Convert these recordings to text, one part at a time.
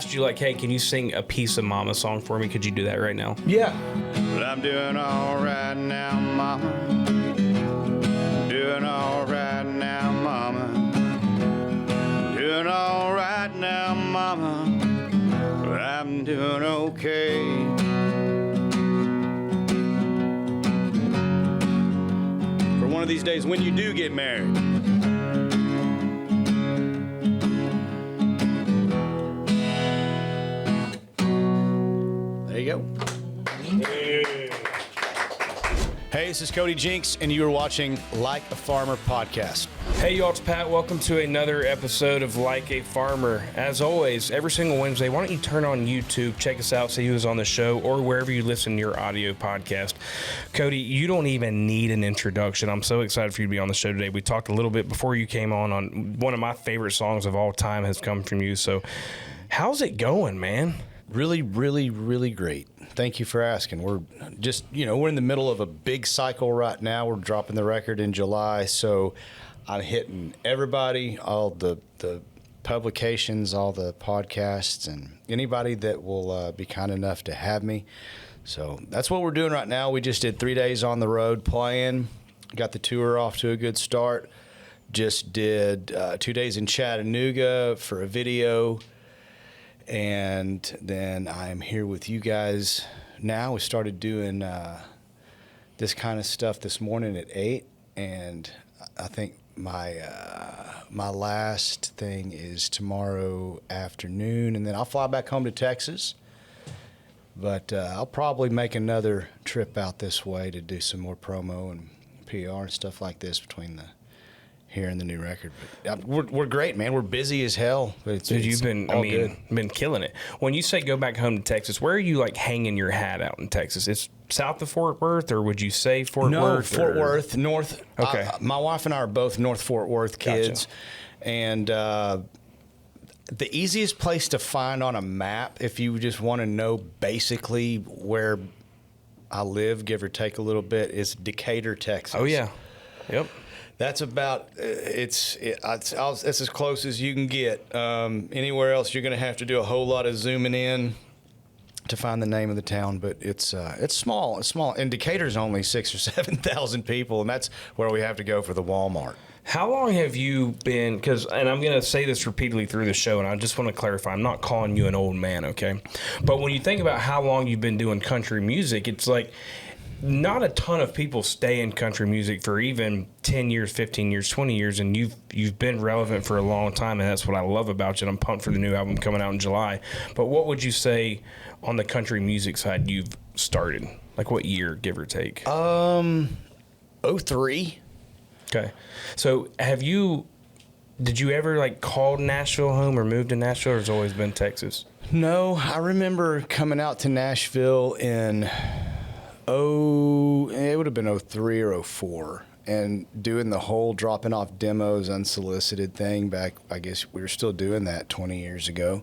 asked you, like, hey, can you sing a Piece of Mama song for me? Could you do that right now? Yeah. But I'm doing all right now, mama. Doing all right now, mama. Doing all right now, mama. But I'm doing okay. For one of these days when you do get married. There you go. Hey, this is Cody Jinks, and you are watching Like a Farmer podcast. Hey, y'all, it's Pat. Welcome to another episode of Like a Farmer. As always, every single Wednesday, why don't you turn on YouTube, check us out, see who's on the show, or wherever you listen to your audio podcast. Cody, you don't even need an introduction. I'm so excited for you to be on the show today. We talked a little bit before you came on one of my favorite songs of all time has come from you. So how's it going, man? Really, really, really great. Thank you for asking. We're just, we're in the middle of a big cycle right now. We're dropping the record in July, so I'm hitting everybody, all the publications, all the podcasts, and anybody that will be kind enough to have me. So that's what we're doing right now. We just did 3 days on the road playing, got the tour off to a good start. Just did 2 days in Chattanooga for a video. And then I'm here with you guys now. We started doing this kind of stuff this morning at 8, and I think my last thing is tomorrow afternoon, and then I'll fly back home to Texas. But I'll probably make another trip out this way to do some more promo and PR and stuff like this between the here in the new record. But we're great, man. We're busy as hell. But Dude, you've been, been killing it. When you say go back home to Texas, where are you like hanging your hat out in Texas? It's south of Fort Worth, or would you say Fort Worth? No, Fort Worth, north. Okay. My wife and I are both North Fort Worth kids. Gotcha. And the easiest place to find on a map, if you just want to know basically where I live, give or take a little bit, is Decatur, Texas. Oh, yeah. Yep. That's about it's as close as you can get. Anywhere else, you're going to have to do a whole lot of zooming in to find the name of the town. But it's small. It's small. And Decatur's only 6,000 or 7,000 people, and that's where we have to go for the Walmart. How long have you been, and I'm going to say this repeatedly through the show, and I just want to clarify, I'm not calling you an old man, okay? But when you think about how long you've been doing country music, it's like not a ton of people stay in country music for even 10 years, 15 years, 20 years, and you've been relevant for a long time, and that's what I love about you, and I'm pumped for the new album coming out in July. But what would you say on the country music side you've started? Like what year, give or take? 03. Okay. So did you ever like call Nashville home or move to Nashville, or has it always been Texas? No, I remember coming out to Nashville in it would have been 03 or 04, and doing the whole dropping off demos unsolicited thing back. I guess we were still doing that 20 years ago.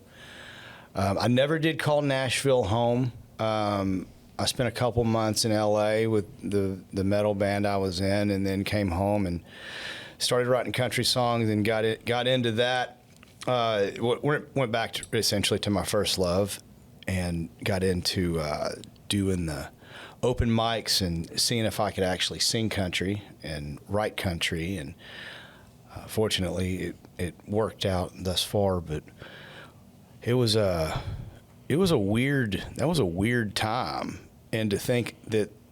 I never did call Nashville home. I spent a couple months in LA with the metal band I was in, and then came home and started writing country songs and got into that. Went back essentially to my first love, and got into doing the open mics and seeing if I could actually sing country and write country, and fortunately it worked out thus far. But that was a weird time, and to think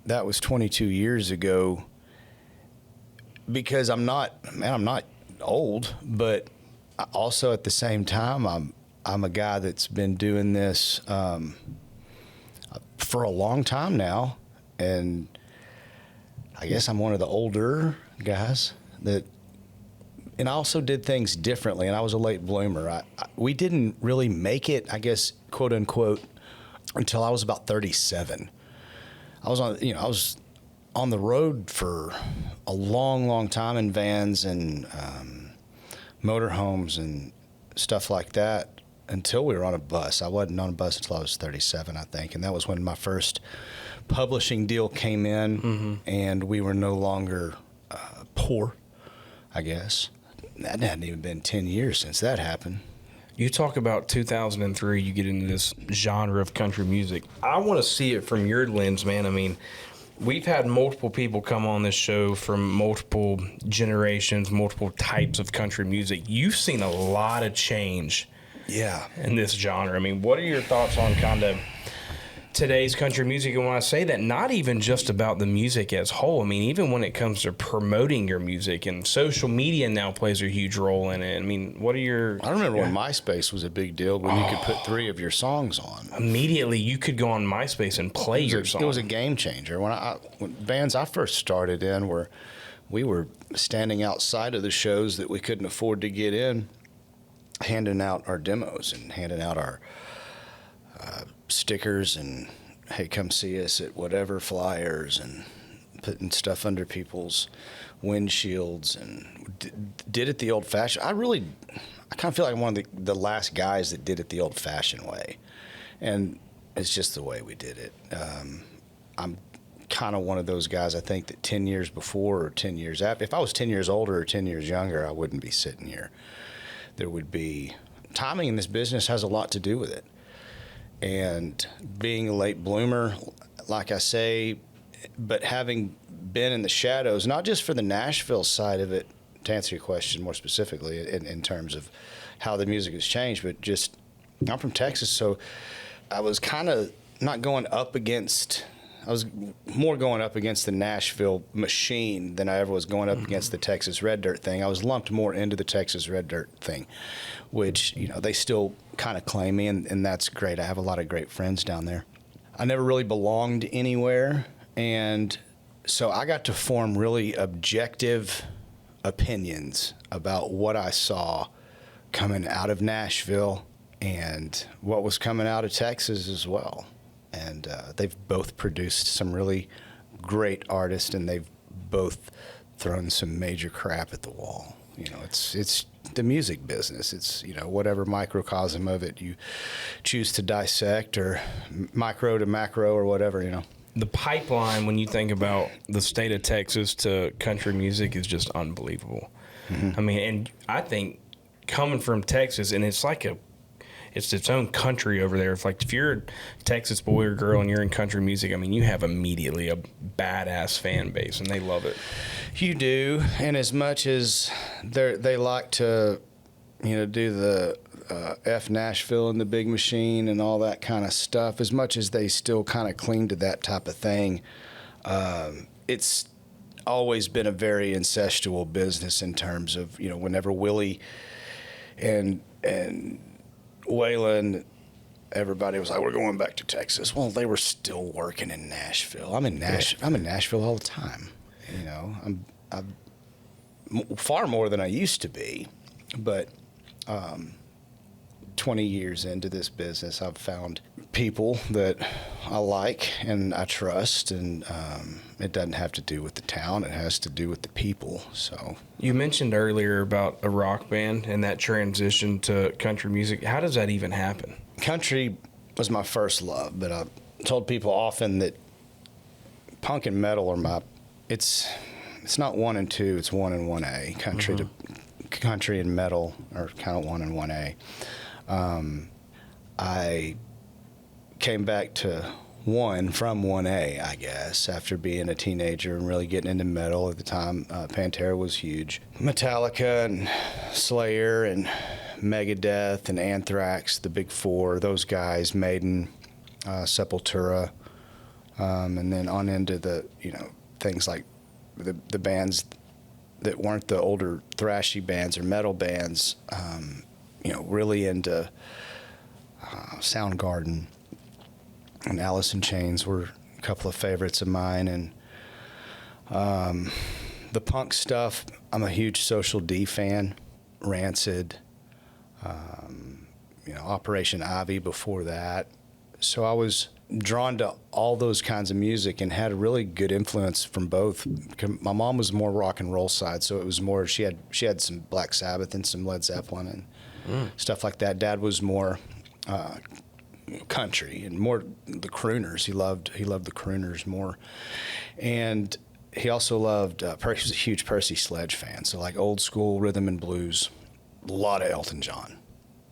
that was 22 years ago, because I'm not old, but also at the same time I'm a guy that's been doing this for a long time now, and I guess I'm one of the older guys and I also did things differently, and I was a late bloomer. We didn't really make it, I guess, quote unquote, until I was about 37. I was on the road for a long, long time in vans and motorhomes and stuff like that, until we were on a bus. I wasn't on a bus until I was 37, I think, and that was when my first publishing deal came in, and we were no longer poor, I guess. That hadn't even been 10 years since that happened. You talk about 2003, you get into this genre of country music. I want to see it from your lens, man. I mean, we've had multiple people come on this show from multiple generations, multiple types of country music. You've seen a lot of change in this genre. I mean, what are your thoughts on kind of today's country music? And when I say that, not even just about the music as whole. I mean, even when it comes to promoting your music, and social media now plays a huge role in it. I mean, what are your... I remember when MySpace was a big deal, when you could put 3 of your songs on. Immediately, you could go on MySpace and play your song. It was a game changer. When bands I first started in, we were standing outside of the shows that we couldn't afford to get in, handing out our demos and handing out our stickers and, hey, come see us at whatever, flyers, and putting stuff under people's windshields, and did it the old-fashioned. I kind of feel like I'm one of the last guys that did it the old-fashioned way, and it's just the way we did it. I'm kind of one of those guys, I think, that 10 years before or 10 years after, if I was 10 years older or 10 years younger, I wouldn't be sitting here. There would be... Timing in this business has a lot to do with it. And being a late bloomer, like I say, but having been in the shadows, not just for the Nashville side of it, to answer your question more specifically in terms of how the music has changed, but just, I'm from Texas, so I was kind of not going up against, I was more going up against the Nashville machine than I ever was going up against the Texas Red Dirt thing. I was lumped more into the Texas Red Dirt thing, which, you know, they still kind of claim me, and that's great. I have a lot of great friends down there. I never really belonged anywhere, and so I got to form really objective opinions about what I saw coming out of Nashville and what was coming out of Texas as well. And they've both produced some really great artists, and they've both thrown some major crap at the wall. You know, it's the music business. It's, you know, whatever microcosm of it you choose to dissect, or micro to macro, or whatever, you know. The pipeline, when you think about the state of Texas to country music, is just unbelievable. I mean, and I think coming from Texas, and it's like it's its own country over there. If you're a Texas boy or girl and you're in country music, I mean, you have immediately a badass fan base, and they love it. You do, and as much as they like to, you know, do the F Nashville and the Big Machine and all that kind of stuff, as much as they still kind of cling to that type of thing, it's always been a very incestual business in terms of, you know, whenever Willie and Waylon, everybody was like, we're going back to Texas. Well, they were still working in Nashville. I'm in Nashville all the time. You know, I'm far more than I used to be, but 20 years into this business, I've found people that I like and I trust, and it doesn't have to do with the town. It has to do with the people. So you mentioned earlier about a rock band and that transition to country music. How does that even happen? Country was my first love, but I told people often that punk and metal are it's not 1 and 2, it's 1 and 1A. Country and metal are kind of 1 and 1A. I came back to 1 from 1A, I guess, after being a teenager and really getting into metal at the time. Pantera was huge. Metallica and Slayer and Megadeth and Anthrax, the big 4, those guys, Maiden, Sepultura, and then on into the, you know, things like the bands that weren't the older thrashy bands or metal bands, you know, really into Soundgarden and Alice in Chains were a couple of favorites of mine. And the punk stuff, I'm a huge Social D fan. Rancid, you know, Operation Ivy before that. So I was drawn to all those kinds of music and had a really good influence from both. My mom was more rock and roll side, so it was more, she had some Black Sabbath and some Led Zeppelin and stuff like that. Dad was more country and more the crooners. He loved the crooners more, and he also loved. He was a huge Percy Sledge fan, so like old school rhythm and blues. A lot of Elton John,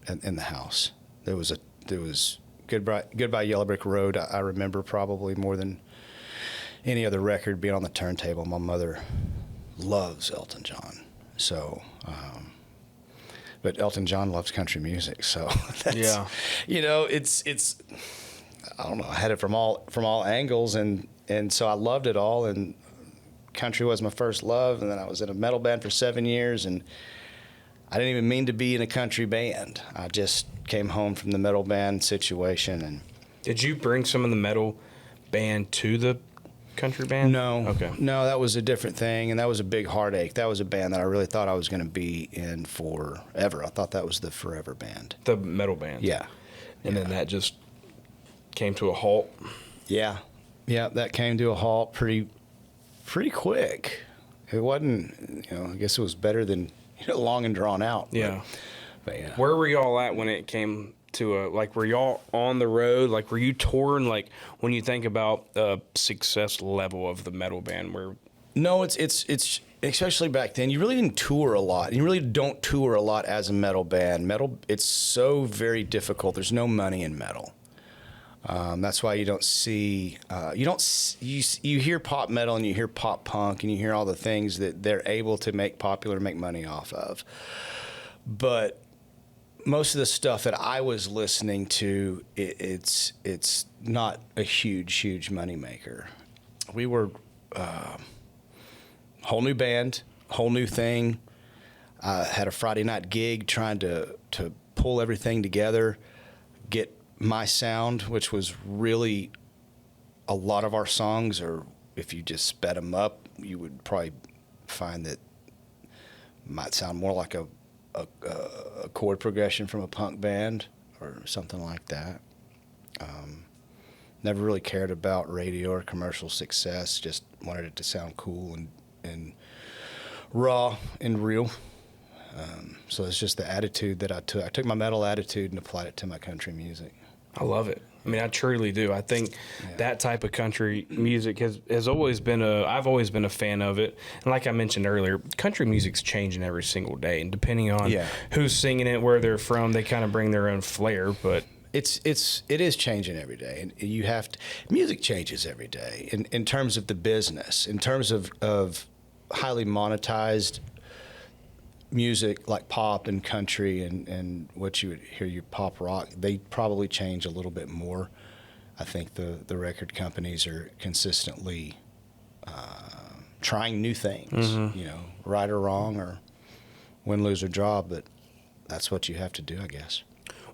in the house. There was Goodbye Yellow Brick Road. I remember probably more than any other record being on the turntable. My mother loves Elton John, so. But Elton John loves country music, so that's, it's I don't know. I had it from all angles, and so I loved it all. And country was my first love, and then I was in a metal band for 7 years, and I didn't even mean to be in a country band. I just came home from the metal band situation. And did you bring some of the metal band to the country band? No. Okay. No, that was a different thing, and that was a big heartache. That was a band that I really thought I was going to be in forever. I thought that was the forever band. The metal band. Yeah. And then that just came to a halt. Yeah. Yeah, that came to a halt pretty quick. It wasn't, I guess it was better than long and drawn out. Yeah. But yeah. Where were y'all at when it came to were y'all on the road? Like, were you touring? Like, when you think about success level of the metal band, where? No, it's especially back then. You really didn't tour a lot. You really don't tour a lot as a metal band. Metal, it's so very difficult. There's no money in metal. That's why you don't see, you hear pop metal and you hear pop punk and you hear all the things that they're able to make popular, make money off of. But most of the stuff that I was listening to, it's not a huge money maker. We were whole new band, whole new thing. Had a Friday night gig trying to pull everything together, get my sound, which was really a lot of our songs, or if you just sped them up, you would probably find that might sound more like a chord progression from a punk band or something like that. Never really cared about radio or commercial success, just wanted it to sound cool and raw and real. So it's just the attitude that I took. I took my metal attitude and applied it to my country music. I love it. I mean, I truly do. I think that type of country music has always been I've always been a fan of it. And like I mentioned earlier, country music's changing every single day. And depending on who's singing it, where they're from, they kind of bring their own flair. But it is changing every day. And you have to, music changes every day in terms of the business, in terms of highly monetized music like pop and country and what you would hear your pop rock, they probably change a little bit more. I think the record companies are consistently trying new things, right or wrong, or win, lose, or draw, but that's what you have to do, I guess.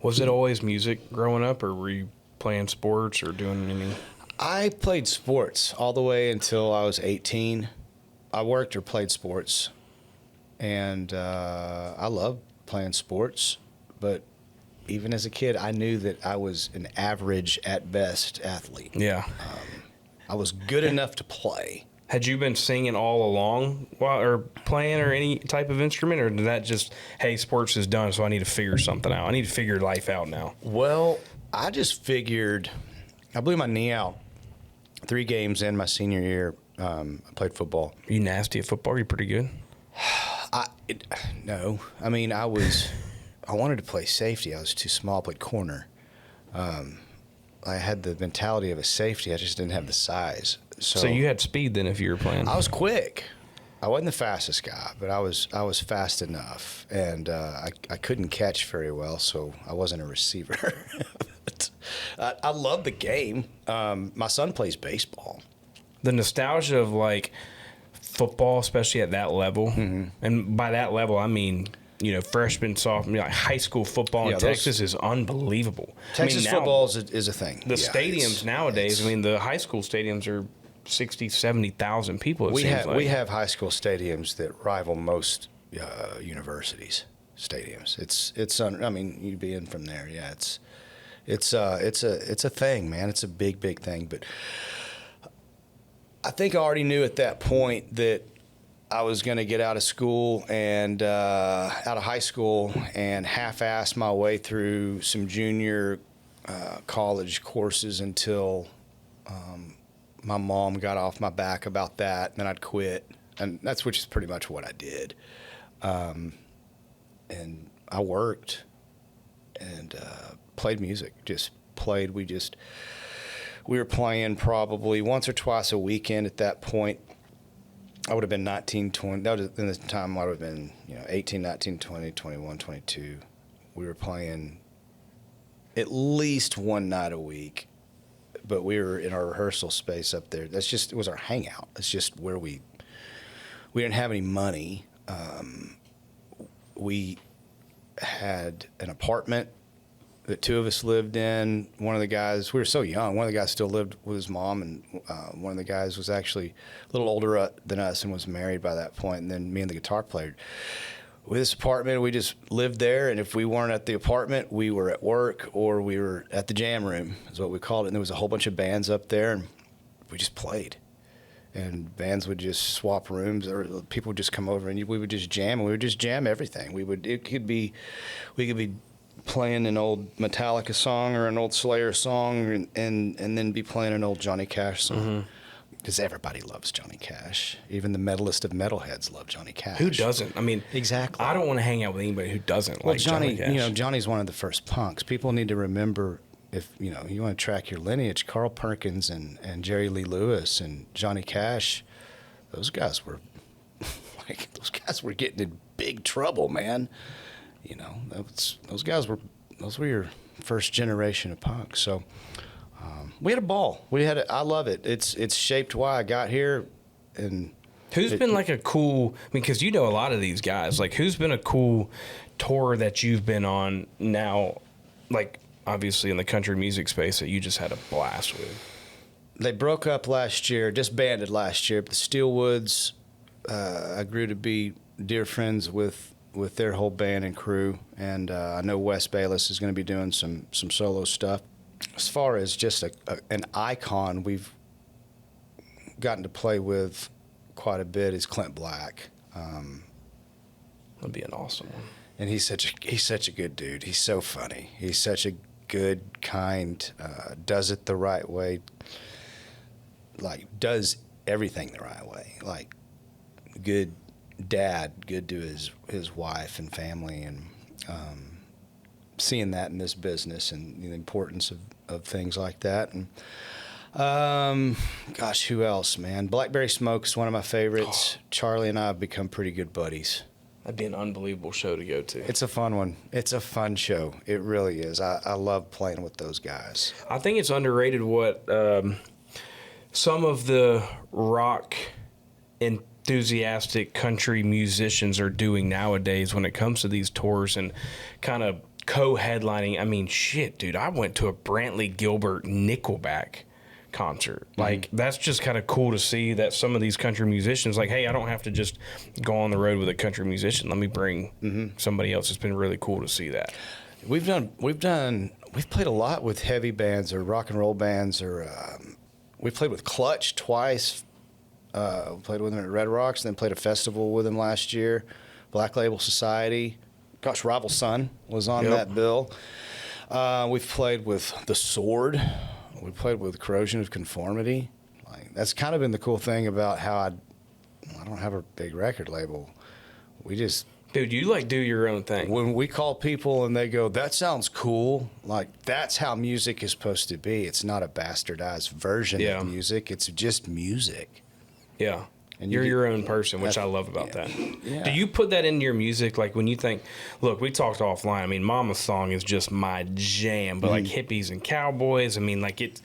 Was it always music growing up, or were you playing sports or doing any? I played sports all the way until I was 18. I worked or played sports. And I loved playing sports, but even as a kid, I knew that I was an average at best athlete. Yeah. I was good enough to play. Had you been singing all along or playing or any type of instrument, or did that just, hey, sports is done, so I need to figure something out? I need to figure life out now. Well, I just figured, I blew my knee out 3 games in my senior year. I played football. Are you nasty at football? Are you pretty good? No. I mean, I wanted to play safety. I was too small, played corner. I had the mentality of a safety. I just didn't have the size. So you had speed then if you were playing? I was quick. I wasn't the fastest guy, but I was fast enough. And I couldn't catch very well, so I wasn't a receiver. But I love the game. My son plays baseball. The nostalgia of, like, football, especially at that level, and by that level I mean freshman, sophomore, like high school football in Texas is unbelievable. Texas football is a thing. The stadiums nowadays, the high school stadiums are 60,000, 70,000 people. We have high school stadiums that rival most universities stadiums. You'd be in from there. Yeah, it's a thing, man. It's a big thing, but I think I already knew at that point that I was going to get out of school and out of high school and half-ass my way through some junior college courses until my mom got off my back about that, and then I'd quit, and which is pretty much what I did. And I worked and played music. Just played. We were playing probably once or twice a weekend at that point. I would have been 19, 20. That was in the time I would have been, 18, 19, 20, 21, 22. We were playing at least one night a week, but we were in our rehearsal space up there. It was our hangout. It's just where we didn't have any money. We had an apartment that two of us lived in. One of the guys, we were so young, one of the guys still lived with his mom, and one of the guys was actually a little older than us and was married by that point, and then me and the guitar player. With this apartment, we just lived there, and if we weren't at the apartment, we were at work or we were at the jam room, is what we called it, and there was a whole bunch of bands up there, and we just played. And bands would just swap rooms, or people would just come over, and we would just jam, and we would just jam everything. We could be playing an old Metallica song or an old Slayer song, and then be playing an old Johnny Cash song. Because everybody loves Johnny Cash. Even the metalist of metalheads love Johnny Cash. Who doesn't? I mean, exactly. I don't want to hang out with anybody who doesn't like Johnny Cash. Johnny's one of the first punks. People need to remember, if you want to track your lineage, Carl Perkins and Jerry Lee Lewis and Johnny Cash, those guys were getting in big trouble, man. Those were your first generation of punks. So we had a ball. I love it. It's shaped why I got here. And who's been like a cool? I mean, because a lot of these guys. Like, who's been a cool tour that you've been on now? Like, obviously in the country music space that you just had a blast with. They broke up last year, disbanded last year. But the Steelwoods, I grew to be dear friends with their whole band and crew, and I know Wes Bayless is going to be doing some solo stuff. As far as just an icon we've gotten to play with quite a bit is Clint Black. That'd be an awesome one. And he's such a good dude. He's so funny. He's such a good, kind, does it the right way, like does everything the right way, like good dad, good to his wife and family, and seeing that in this business and the importance of things like that. And gosh, who else, man? Blackberry Smoke's one of my favorites. Charlie and I have become pretty good buddies. That'd be an unbelievable show to go to. It's a fun one. It's a fun show. It really is. I love playing with those guys. I think it's underrated what some of the rock enthusiastic country musicians are doing nowadays when it comes to these tours and kind of co-headlining. I mean, shit, dude, I went to a Brantley Gilbert Nickelback concert. Like, that's just kind of cool to see that some of these country musicians, like, hey, I don't have to just go on the road with a country musician. Let me bring somebody else. It's been really cool to see that. We've played a lot with heavy bands or rock and roll bands, or we played with Clutch twice. Played with them at Red Rocks, and then played a festival with them last year. Black Label Society. Gosh, Rival Son was on that bill. We've played with The Sword. We played with Corrosion of Conformity. Like, that's kind of been the cool thing about how I don't have a big record label. We just... Dude, you like do your own thing. When we call people and they go, that sounds cool, like, that's how music is supposed to be. It's not a bastardized version of music. It's just music. Yeah. And you're your own person, which I love about that. Yeah. Do you put that into your music? Like, when you think, look, we talked offline. I mean, Mama's song is just my jam, but like Hippies and Cowboys, I mean, like it's,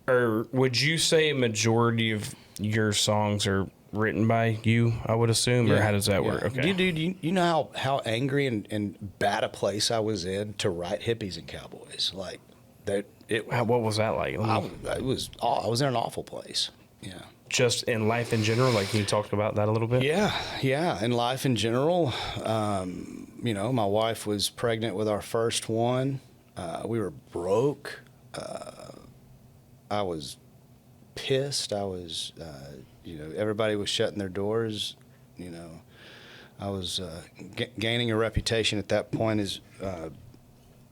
or would you say a majority of your songs are written by you, I would assume, or how does that work? Okay. Dude, you know how angry and bad a place I was in to write Hippies and Cowboys? Like, that. What was that like? I was in an awful place. Yeah. Just in life in general, like, can you talk about that a little bit? Yeah, in life in general. My wife was pregnant with our first one. We were broke. I was pissed. I was, everybody was shutting their doors. I was gaining a reputation at that point as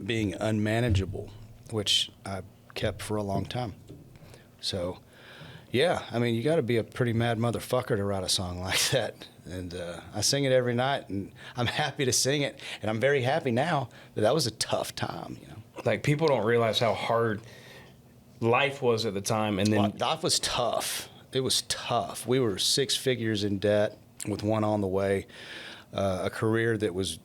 being unmanageable, which I kept for a long time. So... Yeah, I mean, you got to be a pretty mad motherfucker to write a song like that. And I sing it every night, and I'm happy to sing it. And I'm very happy now that was a tough time, you know. Like, people don't realize how hard life was at the time. And then life was tough. It was tough. We were 6 figures in debt with one on the way. A career that was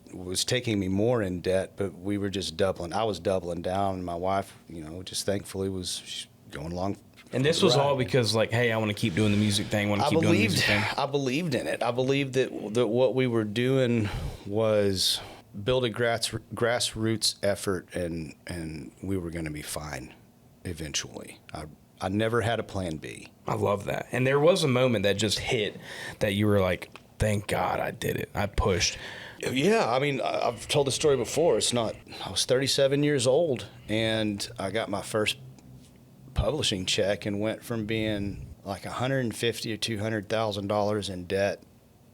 taking me more in debt, but we were just doubling. I was doubling down, and my wife, you know, just thankfully was going along. And this was all because, like, hey, I want to keep doing the music thing. I believed in it. I believed that what we were doing was build a grassroots effort, and we were going to be fine eventually. I never had a plan B. I love that. And there was a moment that just hit that you were like, thank God I did it. I pushed. Yeah, I mean, I've told the story before. I was 37 years old, and I got my first publishing check and went from being like $150,000 or $200,000 in debt,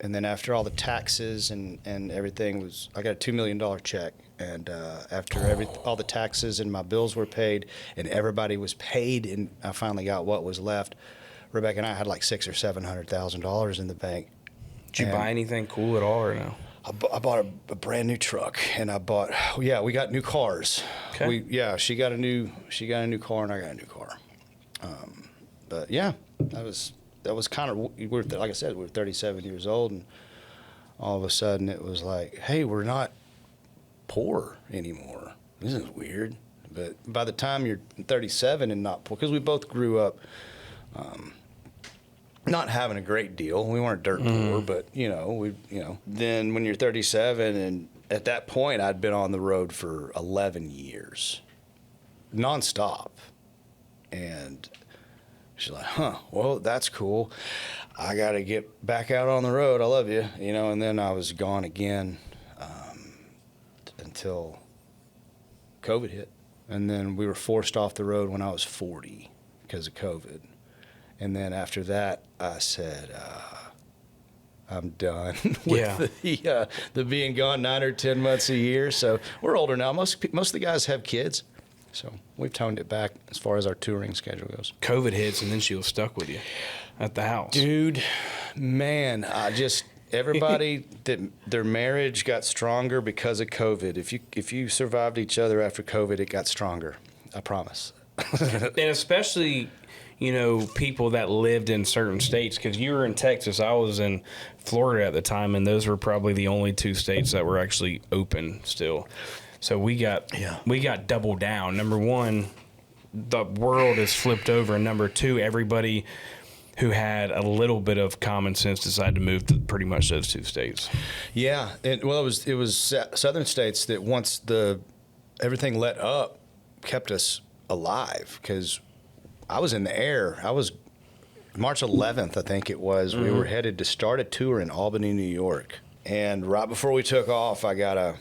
and then after all the taxes and everything I got a $2 million check, and after all the taxes and my bills were paid and everybody was paid, and I finally got what was left. Rebecca and I had like $600,000 or $700,000 in the bank. Did you buy anything cool at all or no? I bought a brand new truck, and we got new cars. Okay. She got a new car, and I got a new car. But yeah, that was kind of, like I said, we were 37 years old, and all of a sudden it was like, hey, we're not poor anymore. This is weird. But by the time you're 37 and not poor, because we both grew up not having a great deal. We weren't dirt poor, but then when you're 37, and at that point I'd been on the road for 11 years, nonstop. And she's like, well, that's cool. I got to get back out on the road. I love you, and then I was gone again until COVID hit. And then we were forced off the road when I was 40 because of COVID. And then after that, I said, I'm done with the being gone 9 or 10 months a year. So we're older now. Most of the guys have kids. So we've toned it back as far as our touring schedule goes. COVID hits, and then she was stuck with you at the house. Dude, man, everybody, their marriage got stronger because of COVID. If you survived each other after COVID, it got stronger. I promise. And especially, people that lived in certain states, because you were in Texas, I was in Florida at the time, and those were probably the only 2 states that were actually open still. So we got double down. Number one, the world is flipped over, and number two, everybody who had a little bit of common sense decided to move to pretty much those 2 states. Yeah, it was southern states that once everything let up kept us alive, because I was in the air. I was March 11th, I think it was. Mm-hmm. We were headed to start a tour in Albany, New York, and right before we took off, I got a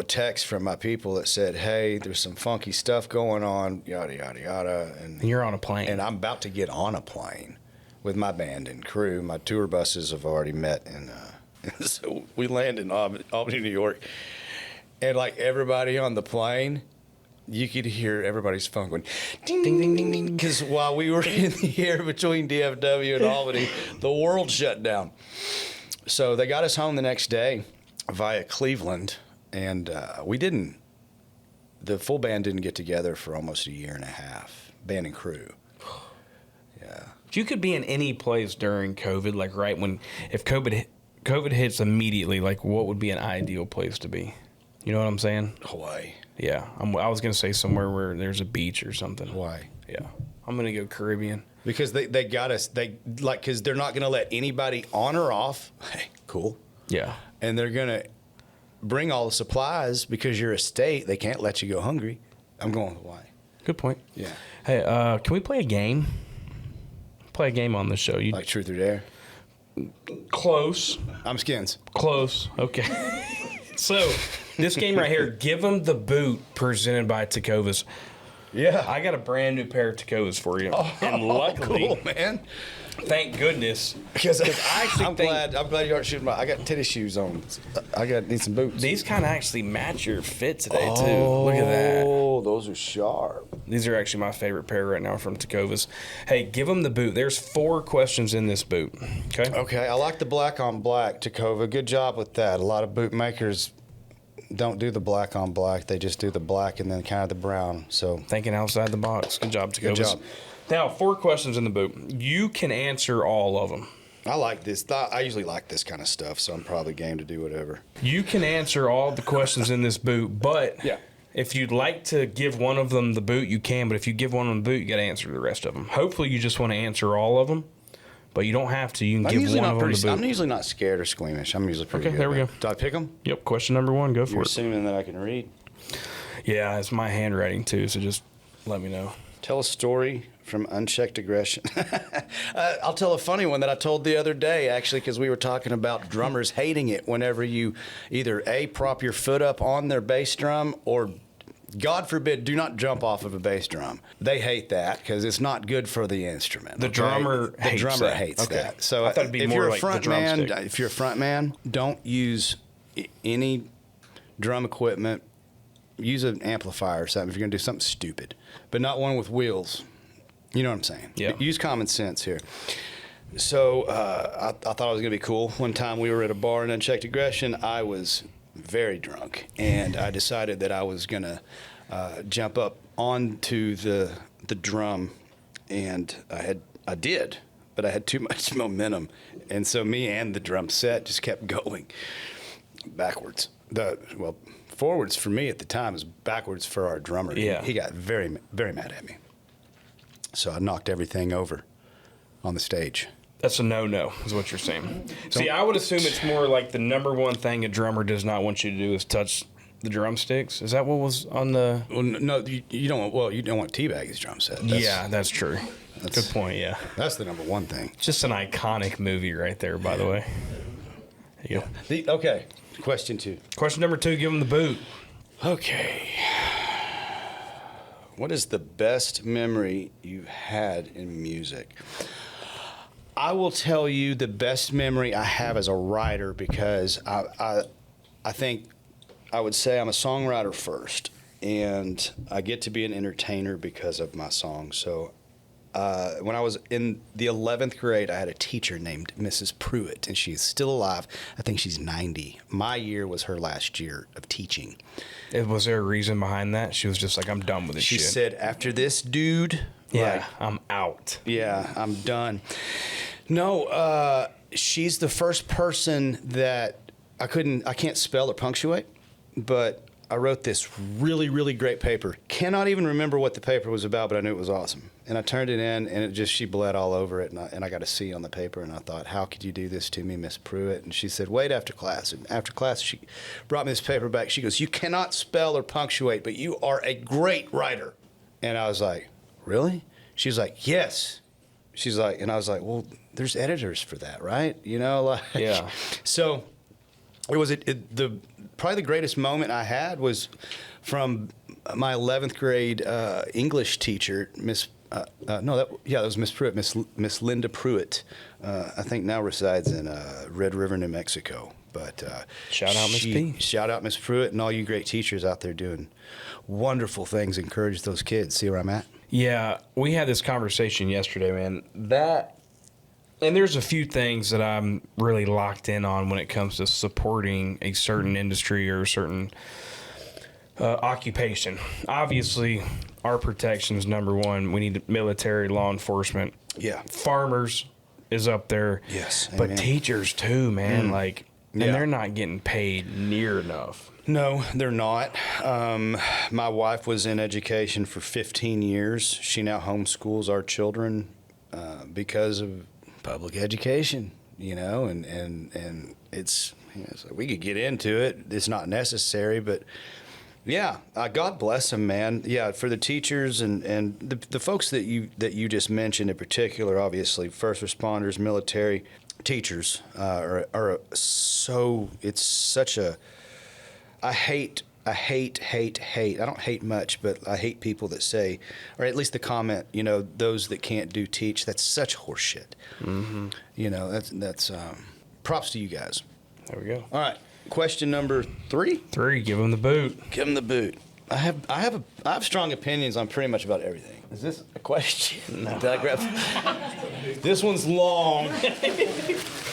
text from my people that said, hey, there's some funky stuff going on, yada, yada, yada. And you're on a plane. And I'm about to get on a plane with my band and crew. My tour buses have already met. And so we land in Albany, New York. And like everybody on the plane, you could hear everybody's phone going, ding, ding, ding, ding, ding. Because while we were in the air between DFW and Albany, the world shut down. So they got us home the next day via Cleveland. And the full band didn't get together for almost a year and a half, band and crew. Yeah. If you could be in any place during COVID, like right when, if COVID hits immediately, like what would be an ideal place to be? You know what I'm saying? Hawaii. Yeah. I was going to say somewhere where there's a beach or something. Hawaii. Yeah. I'm going to go Caribbean. Because they got us, because they're not going to let anybody on or off. Hey, cool. Yeah. And they're going to bring all the supplies because you're a state. They can't let you go hungry. I'm going Hawaii. Good point. Yeah. Hey, can we play a game? Play a game on the show. Like Truth or Dare? Close. I'm Skins. Close. Okay. So, this game right here, Give Them the Boot, presented by TECOVAS. Yeah. I got a brand new pair of TECOVAs for you. And luckily, cool, man. Thank goodness. Because I'm glad you aren't shooting I got tennis shoes on. Need some boots. These kind of actually match your fit today, too. Look at that. Oh, those are sharp. These are actually my favorite pair right now from TECOVAS. Hey, give them the boot. There's 4 questions in this boot. Okay? Okay, I like the black on black, Tecova. Good job with that. A lot of boot makers don't do the black on black. They just do the black and then kind of the brown. So Thinking outside the box. Good job, TECOVAS. Good job. Now, 4 questions in the boot. You can answer all of them. I like this. I usually like this kind of stuff, so I'm probably game to do whatever. You can answer all the questions in this boot, but Yeah. if you'd like to give one of them the boot, you can. But if you give one of them the boot, you got to answer the rest of them. Hopefully, you just want to answer all of them, but you don't have to. You can give one of them the boot. I'm usually not scared or squeamish. I'm usually pretty Okay, good. there we go. Do I pick them? Yep. Question number 1. Go for You're it. assuming that I can read. Yeah, it's my handwriting too, so just let me know. Tell a story from unchecked aggression. I'll tell a funny one that I told the other day, actually, because we were talking about drummers hating it whenever you either A, prop your foot up on their bass drum, or God forbid, do not jump off of a bass drum. They hate that because it's not good for the instrument. The drummer hates that. Okay. So I thought it'd be if more you're like a front the man, drumstick. if you're a front man, don't use any drum equipment. Use an amplifier or something if you're going to do something stupid, but not one with wheels. You know what I'm saying? Yeah. Use common sense here. So I thought it was going to be cool. One time we were at a bar in Unchecked Aggression. I was very drunk, and I decided that I was going to jump up onto the drum, and I did, but I had too much momentum, and so me and the drum set just kept going backwards. Forwards for me at the time was backwards for our drummer. Yeah. He got very, very mad at me. So I knocked everything over on the stage. That's a no-no, is what you're saying. See, I would assume it's more like the number one thing a drummer does not want you to do is touch the drumsticks. Is that what was on the? Well, no, you don't. Well, you don't want to teabag his drum set. Yeah, that's true. Good point. Yeah, That's the number one thing. just an iconic movie right there. By the way. There you go. Okay. Question 2. Question number 2. Give him the boot. Okay. What is the best memory you've had in music? I will tell you the best memory I have as a writer, because I think I would say I'm a songwriter first, and I get to be an entertainer because of my songs. So when I was in the 11th grade, I had a teacher named Mrs. Pruitt, and she's still alive. I think she's 90. My year was her last year of teaching. Was there a reason behind that? She was just like, I'm done with this She shit. said, after this, dude, Yeah, I'm out. yeah, I'm done. No, she's the first person that I can't spell or punctuate, but I wrote this really, really great paper. Cannot even remember what the paper was about, but I knew it was awesome. And I turned it in, and she bled all over it, and I got a C on the paper, and I thought, how could you do this to me, Miss Pruitt? And she said, wait after class. And after class, she brought me this paper back. She goes, you cannot spell or punctuate, but you are a great writer. And I was like, really? She's like, yes. She's like, and I was like, well, there's editors for that, right? You know, like, Yeah. So it was probably the greatest moment I had was from my 11th grade English teacher, that was Miss Pruitt, Miss Linda Pruitt. I think now resides in Red River, New Mexico. But Shout out Miss P. Shout out Miss Pruitt and all you great teachers out there doing wonderful things. Encourage those kids. See where I'm at? Yeah, we had this conversation yesterday, man. And there's a few things that I'm really locked in on when it comes to supporting a certain industry or a certain occupation. Obviously, our protection is number one. We need military, law enforcement. Yeah. Farmers is up there. Yes, But amen. teachers too, man. And Yeah. they're not getting paid near enough. No, they're not. My wife was in education for 15 years. She now homeschools our children because of public education, and it's like we could get into it. It's not necessary, but yeah, God bless them, man. Yeah, for the teachers and the folks that you just mentioned in particular, obviously first responders, military, teachers are so. It's such a. I hate. I don't hate much, but I hate people that say, or at least the comment, those that can't do teach. That's such horseshit. Mm-hmm. That's props to you guys. There we go. All right, question number 3. 3, give them the boot. Give them the boot. I have strong opinions on pretty much about everything. Is this a question? No. Did I grab? This one's long.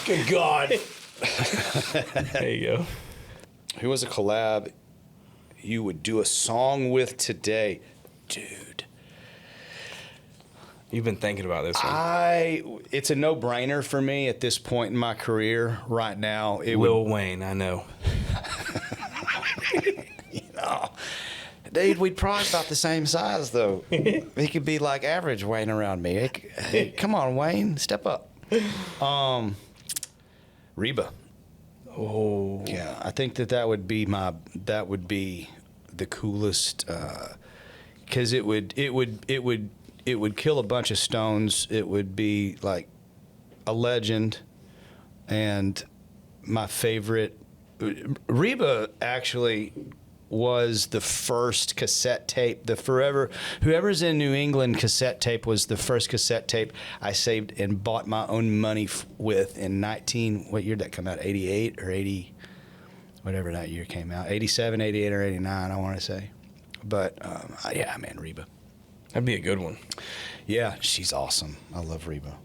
Good God. There you go. Who was a collab you would do a song with today? Dude. You've been thinking about this one. It's a no-brainer for me at this point in my career right now. Lil Wayne, I know. Dude, we'd probably about the same size, though. He could be like average Wayne around me. Hey, come on, Wayne, step up. Reba. Oh. Yeah, I think that would be the coolest, because it would kill a bunch of stones. It would be like a legend, and my favorite. Reba actually was the first cassette tape. Whoever's in New England, cassette tape was the first cassette tape I saved and bought my own money with in what year did that come out? 88 or 80, whatever that year came out. 87, 88, or 89, I want to say. But yeah, man, Reba. That'd be a good one. Yeah, she's awesome. I love Reba.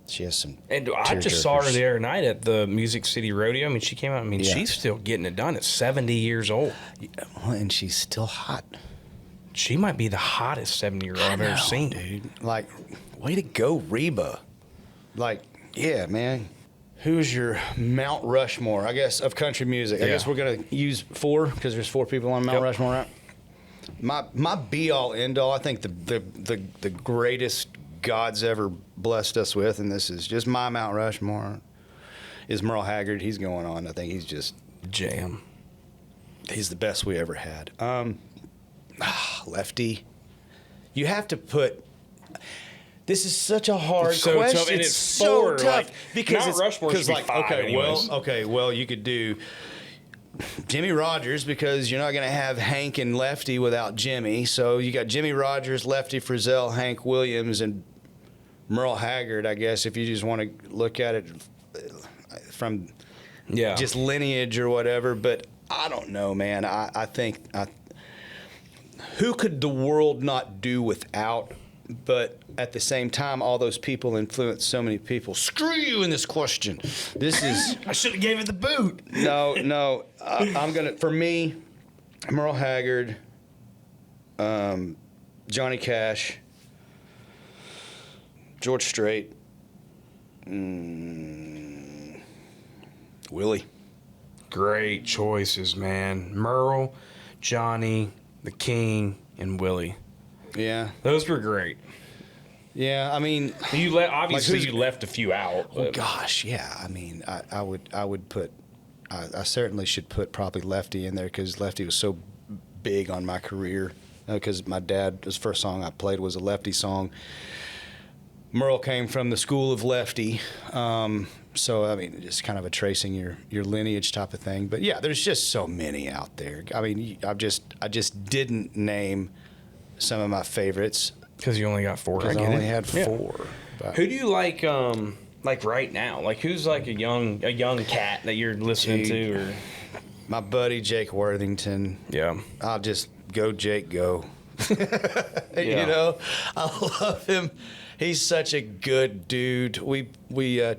She has some. And I just saw her the other night at the Music City Rodeo. I mean, she came out. I mean, she's still getting it done at 70 years old. Yeah, and she's still hot. She might be the hottest 70-year-old I've ever seen. Dude. Like, way to go, Reba. Like, yeah, man. Who's your Mount Rushmore, I guess, of country music? I guess we're going to use 4 because there's 4 people on Mount Rushmore, right? My be-all, end-all, I think the greatest God's ever blessed us with, and this is just my Mount Rushmore, is Merle Haggard. He's going on. I think he's just jam. He's the best we ever had. Lefty. You have to put. This is such a hard question. Tough, and it's so tough like, because Mount Rushmore should be 5 okay, well, you could do Jimmy Rogers because you're not going to have Hank and Lefty without Jimmy. So you got Jimmy Rogers, Lefty Frizzell, Hank Williams, and Merle Haggard, I guess, if you just want to look at it from just lineage or whatever. But I don't know, man. I think who could the world not do without? But at the same time, all those people influence so many people. Screw you in this question. This is. I should have gave it the boot. No. I'm gonna. For me, Merle Haggard, Johnny Cash, George Strait, Willie. Great choices, man. Merle, Johnny, the King, and Willie. Yeah, those were great. Yeah, I mean, you left a few out. Oh gosh, yeah. I mean, I would put. I certainly should put probably Lefty in there because Lefty was so big on my career. Because my dad, his first song I played was a Lefty song. Merle came from the school of Lefty, so I mean, just kind of a tracing your lineage type of thing. But yeah, there's just so many out there. I mean, I just didn't name some of my favorites because you only got 4. I only had 4. But. Who do you like right now? Like who's like a young cat that you're listening to? Or my buddy Jake Worthington. Yeah, I'll just go Jake go. You know, I love him. He's such a good dude. We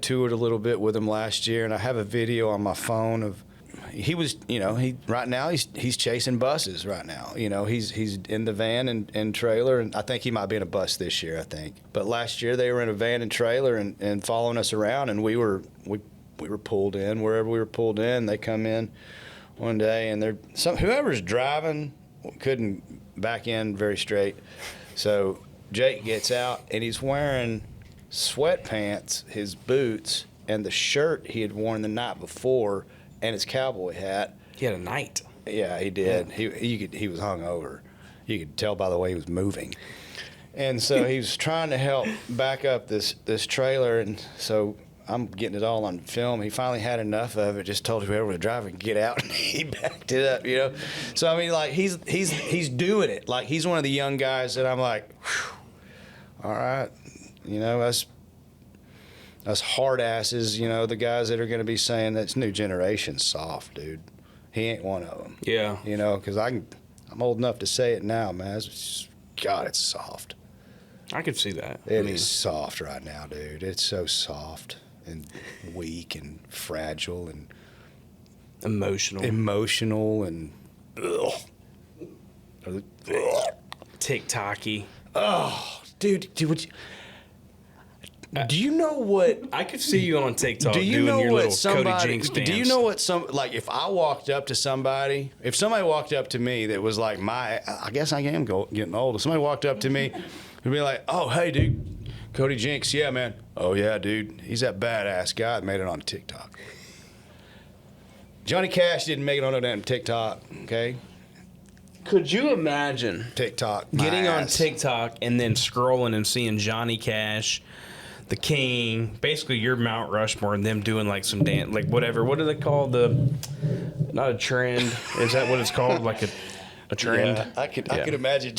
toured a little bit with him last year, and I have a video on my phone of. He was, right now he's chasing buses right now. He's in the van and trailer, and I think he might be in a bus this year, I think. But last year they were in a van and trailer and following us around, and we were pulled in. Wherever we were pulled in, they come in one day, and whoever's driving couldn't back in very straight. So Jake gets out, and he's wearing sweatpants, his boots, and the shirt he had worn the night before, and his cowboy hat. He had a night. Yeah, he did. Yeah. He was hungover. You could tell by the way he was moving. And so he was trying to help back up this trailer, and so I'm getting it all on film. He finally had enough of it, just told whoever was driving to get out, and he backed it up, So I mean, like he's doing it. Like he's one of the young guys that I'm like, whew, all right, us hard asses, the guys that are going to be saying that's new generation soft, dude. He ain't one of them. Yeah. Because I I'm old enough to say it now, man. God, it's soft. I could see that. It is soft right now, dude. It's so soft and weak and fragile and emotional and TikTok-y. Oh, dude, would you, do you know what? I could see you on TikTok Do you doing know your what little somebody? Cody Jinks dance. Do you know what like if I walked up to somebody, if somebody walked up to me that was like I guess I am getting old. If somebody walked up to me, it'd be like, oh hey dude, Cody Jinks, yeah man. Oh yeah dude, he's that badass guy that made it on TikTok. Johnny Cash didn't make it on no damn TikTok, okay? Could you imagine TikTok getting on TikTok and then scrolling and seeing Johnny Cash, the King, basically your Mount Rushmore, and them doing like some dance, like whatever. What do they call not a trend? Is that what it's called? Like a trend? Yeah, I could imagine.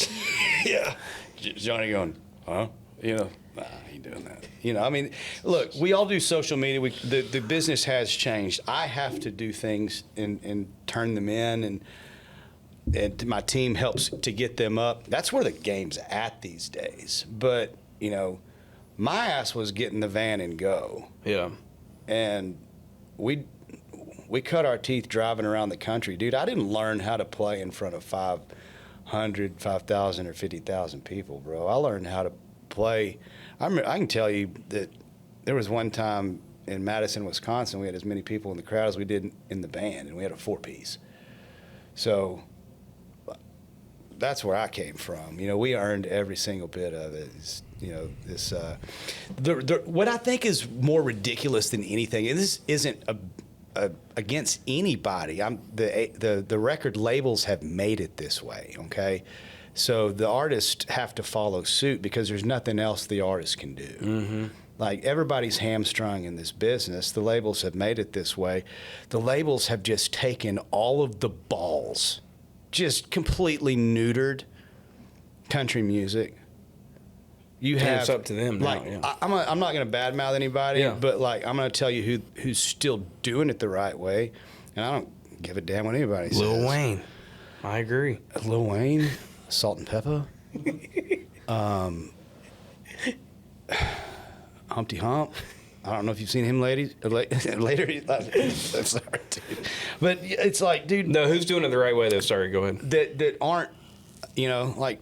Yeah, Johnny going, huh? You know, nah, he ain't doing that. You know, I mean, look, we all do social media. The business has changed. I have to do things and turn them in, and my team helps to get them up. That's where the game's at these days. But you know, my ass was get in the van and go. Yeah. And we cut our teeth driving around the country. Dude, I didn't learn how to play in front of 500, 5,000, or 50,000 people, bro. I learned how to play. I can tell you that there was one time in Madison, Wisconsin, we had as many people in the crowd as we did in the band, and we had a 4-piece. So that's where I came from. You know, we earned every single bit of it. You know, this what I think is more ridiculous than anything, and this isn't against anybody. The record labels have made it this way, okay? So the artists have to follow suit because there's nothing else the artist can do. Mm-hmm. Like, everybody's hamstrung in this business. The labels have made it this way. The labels have just taken all of the balls, just completely neutered country music. You have, it's up to them now. Like, yeah. I'm not going to badmouth anybody, but like, I'm going to tell you who's still doing it the right way, and I don't give a damn what anybody says. Lil Wayne, I agree. Lil Wayne, Salt and Pepper, Humpty Hump. I don't know if you've seen him, ladies. Later, I'm sorry, dude. But it's like, dude. No, who's doing it the right way, though? Sorry, go ahead. That aren't, you know, like,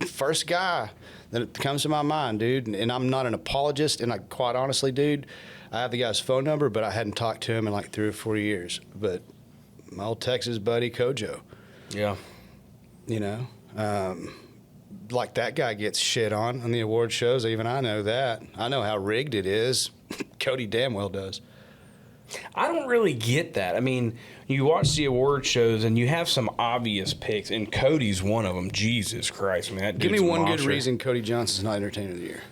first guy that comes to my mind, dude. And I'm not an apologist, and I quite honestly, dude, I have the guy's phone number, but I hadn't talked to him in like 3 or 4 years. But my old Texas buddy, Kojo. Yeah. You know, like, that guy gets shit on the award shows. Even I know that. I know how rigged it is. Cody damn well does. I don't really get that. I mean, you watch the award shows and you have some obvious picks, and Cody's one of them. Jesus Christ, man. Give me one good reason Cody Johnson's not Entertainer of the Year.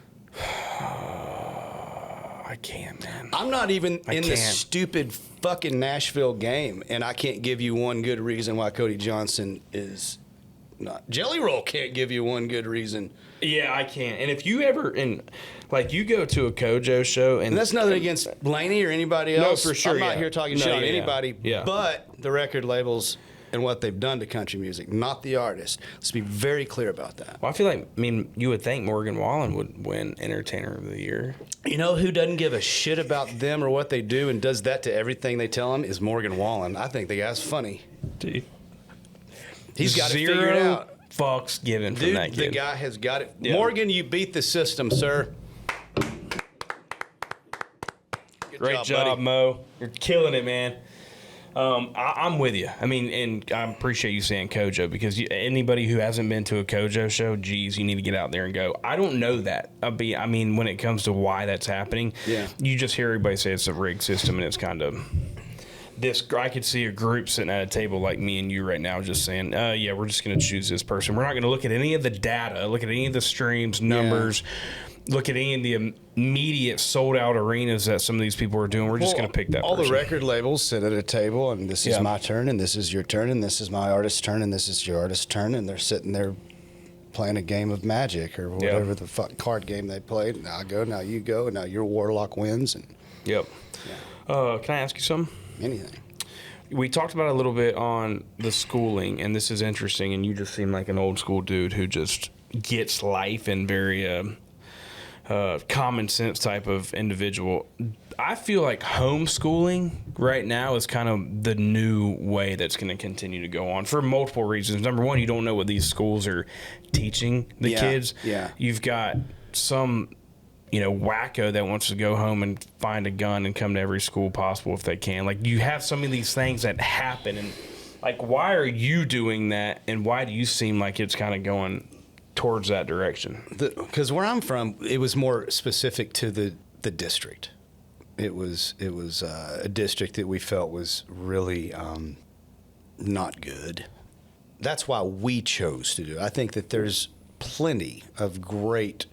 I can't, man. I'm not even in the stupid fucking Nashville game, and I can't give you one good reason why Cody Johnson is not. Jelly Roll can't give you one good reason. Yeah, I can't. And if you ever, like, you go to a Kojo show, and that's nothing against Blaney or anybody else. No, for sure. I'm not here talking shit on anybody, yeah. But the record labels and what they've done to country music, not the artist. Let's be very clear about that. Well, I feel like, you would think Morgan Wallen would win Entertainer of the Year. You know who doesn't give a shit about them or what they do and does that to everything they tell him is Morgan Wallen. I think the guy's funny. Dude. He's got to figure it out. Fucks given from that kid. The guy has got it. Yeah. Morgan, you beat the system, sir. Great job, Mo. You're killing it, man. I'm with you. I mean, and I appreciate you saying Kojo, because anybody who hasn't been to a Kojo show, geez, you need to get out there and go. I don't know that. I mean, when it comes to why that's happening, you just hear everybody say it's a rigged system, and it's kind of this. I could see a group sitting at a table like me and you right now just saying, yeah, we're just going to choose this person. We're not going to look at any of the data, look at any of the streams, numbers, look at any of the immediate sold-out arenas that some of these people are doing. We're just going to pick that all person. The record labels sit at a table, and this is my turn, and this is your turn, and this is my artist's turn, and this is your artist's turn, and they're sitting there playing a game of Magic or whatever the fuck card game they played. Now I go, now you go, and now your Warlock wins. And Can I ask you something? Anything. We talked about it a little bit on the schooling, and this is interesting, and you just seem like an old school dude who just gets life and very common sense type of individual. I feel like homeschooling right now is kind of the new way that's going to continue to go on for multiple reasons. Number one, you don't know what these schools are teaching the kids. Yeah. You've got some, wacko that wants to go home and find a gun and come to every school possible if they can. Like, you have some of these things that happen, and like, why are you doing that, and why do you seem like it's kind of going towards that direction? Because where I'm from, it was more specific to the district. It was a district that we felt was really not good. That's why we chose to do it. I think that there's plenty of great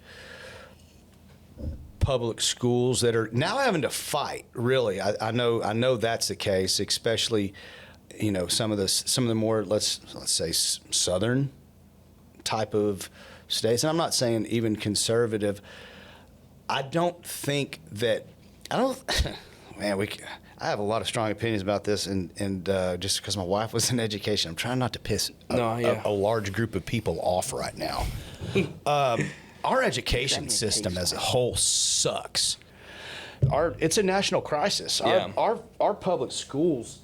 public schools that are now having to fight. Really, I know that's the case, especially some of the more let's say southern type of states. And I'm not saying even conservative. I don't think that. Man, I have a lot of strong opinions about this, and just because my wife was in education, I'm trying not to piss a large group of people off right now. Our education system as a whole sucks. It's a national crisis. Our public schools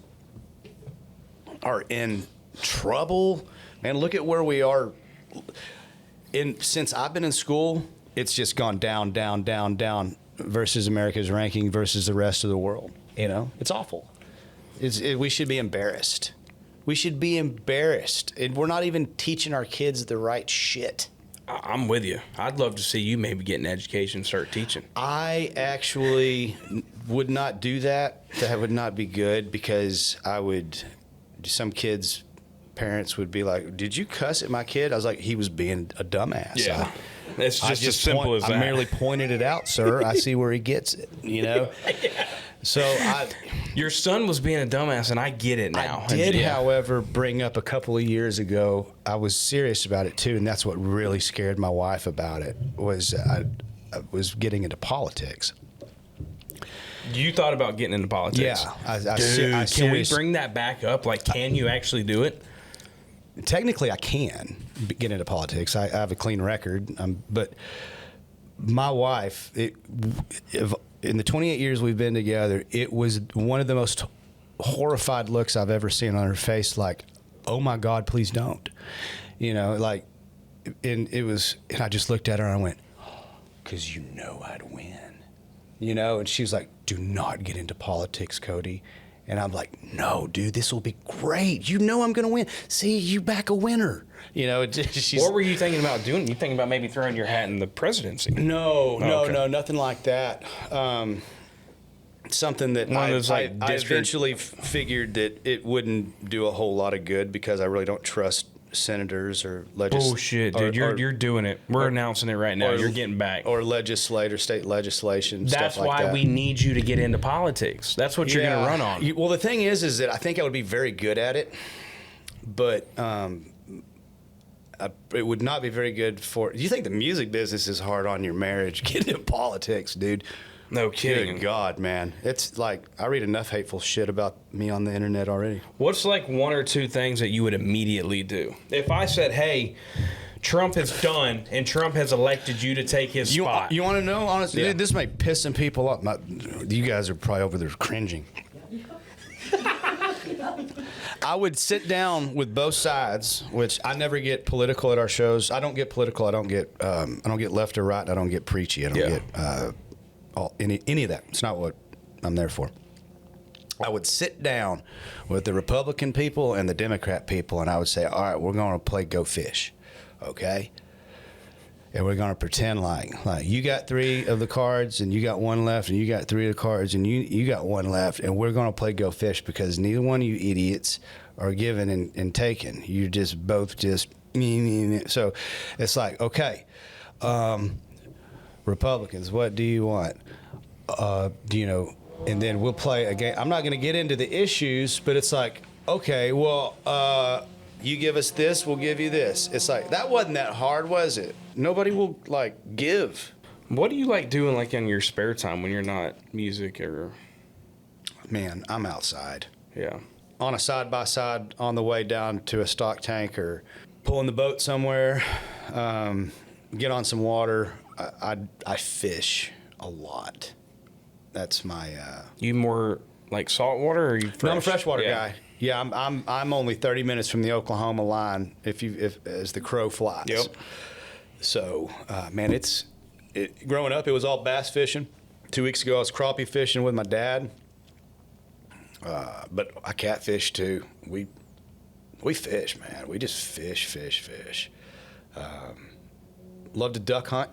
are in trouble. Man, look at where we are. Since I've been in school, it's just gone down, down, down, down. Versus America's ranking versus the rest of the world. It's awful. We should be embarrassed. We should be embarrassed. And we're not even teaching our kids the right shit. I'm with you. I'd love to see you maybe get an education and start teaching. I actually would not do that. That would not be good, because some kids' parents would be like, "Did you cuss at my kid?" I was like, he was being a dumbass. Yeah. It's just as simple as that. I merely pointed it out, sir. I see where he gets it, Yeah. So your son was being a dumbass, and I get it now. I did, however, bring up a couple of years ago, I was serious about it too, and that's what really scared my wife about it, was I was getting into politics. You thought about getting into politics? Yeah. Dude, can we bring that back up? Like, can you actually do it? Technically, I can get into politics. I have a clean record, but my wife, in the 28 years we've been together, it was one of the most horrified looks I've ever seen on her face. Like, oh my God, please don't. And I just looked at her and I went, because I'd win. And she was like, do not get into politics, Cody. And I'm like, no, dude, this will be great. I'm going to win. See, you back a winner. What were you thinking about doing? You thinking about maybe throwing your hat in the presidency? No, nothing like that. Something that I eventually figured that it wouldn't do a whole lot of good, because I really don't trust senators or legislators. Bullshit, dude. You're doing it. We're announcing it right now. You're getting back. Or state legislation. That's stuff like why that. We need you to get into politics. That's what you're going to run on. Well, the thing is that I think I would be very good at it, but it would not be very good for. You think the music business is hard on your marriage? Get into politics, dude. No kidding. Good God, man. It's like, I read enough hateful shit about me on the internet already. What's like one or two things that you would immediately do? If I said, hey, Trump is done and Trump has elected you to take his spot. You want to know, honestly? Yeah. This may piss some people off. You guys are probably over there cringing. I would sit down with both sides, which I never get political at our shows. I don't get political. I don't get left or right. I don't get preachy. I don't get any of that. It's not what I'm there for. I would sit down with the Republican people and the Democrat people, and I would say, all right, we're going to play Go Fish, okay? And we're going to pretend like you got 3 of the cards and you got 1 left, and you got 3 of the cards and you got 1 left, and we're going to play Go Fish, because neither one of you idiots are giving and taking. You're just both just so it's like, okay, Republicans, what do you want? And then we'll play a game. I'm not going to get into the issues, but it's like, okay, well, you give us this, we'll give you this. It's like, that wasn't that hard, was it? Nobody will, give. What do you like doing, in your spare time when you're not music or? Man, I'm outside. Yeah. on a side-by-side on the way down to a stock tank or pulling the boat somewhere, get on some water. I fish a lot. That's my... You more like saltwater or are you fresh? No, I'm a freshwater guy. Yeah, I'm only 30 minutes from the Oklahoma line if as the crow flies. Yep. So, man, growing up, it was all bass fishing. 2 weeks ago, I was crappie fishing with my dad. But I catfish too. We fish, man. We just fish. Love to duck hunt.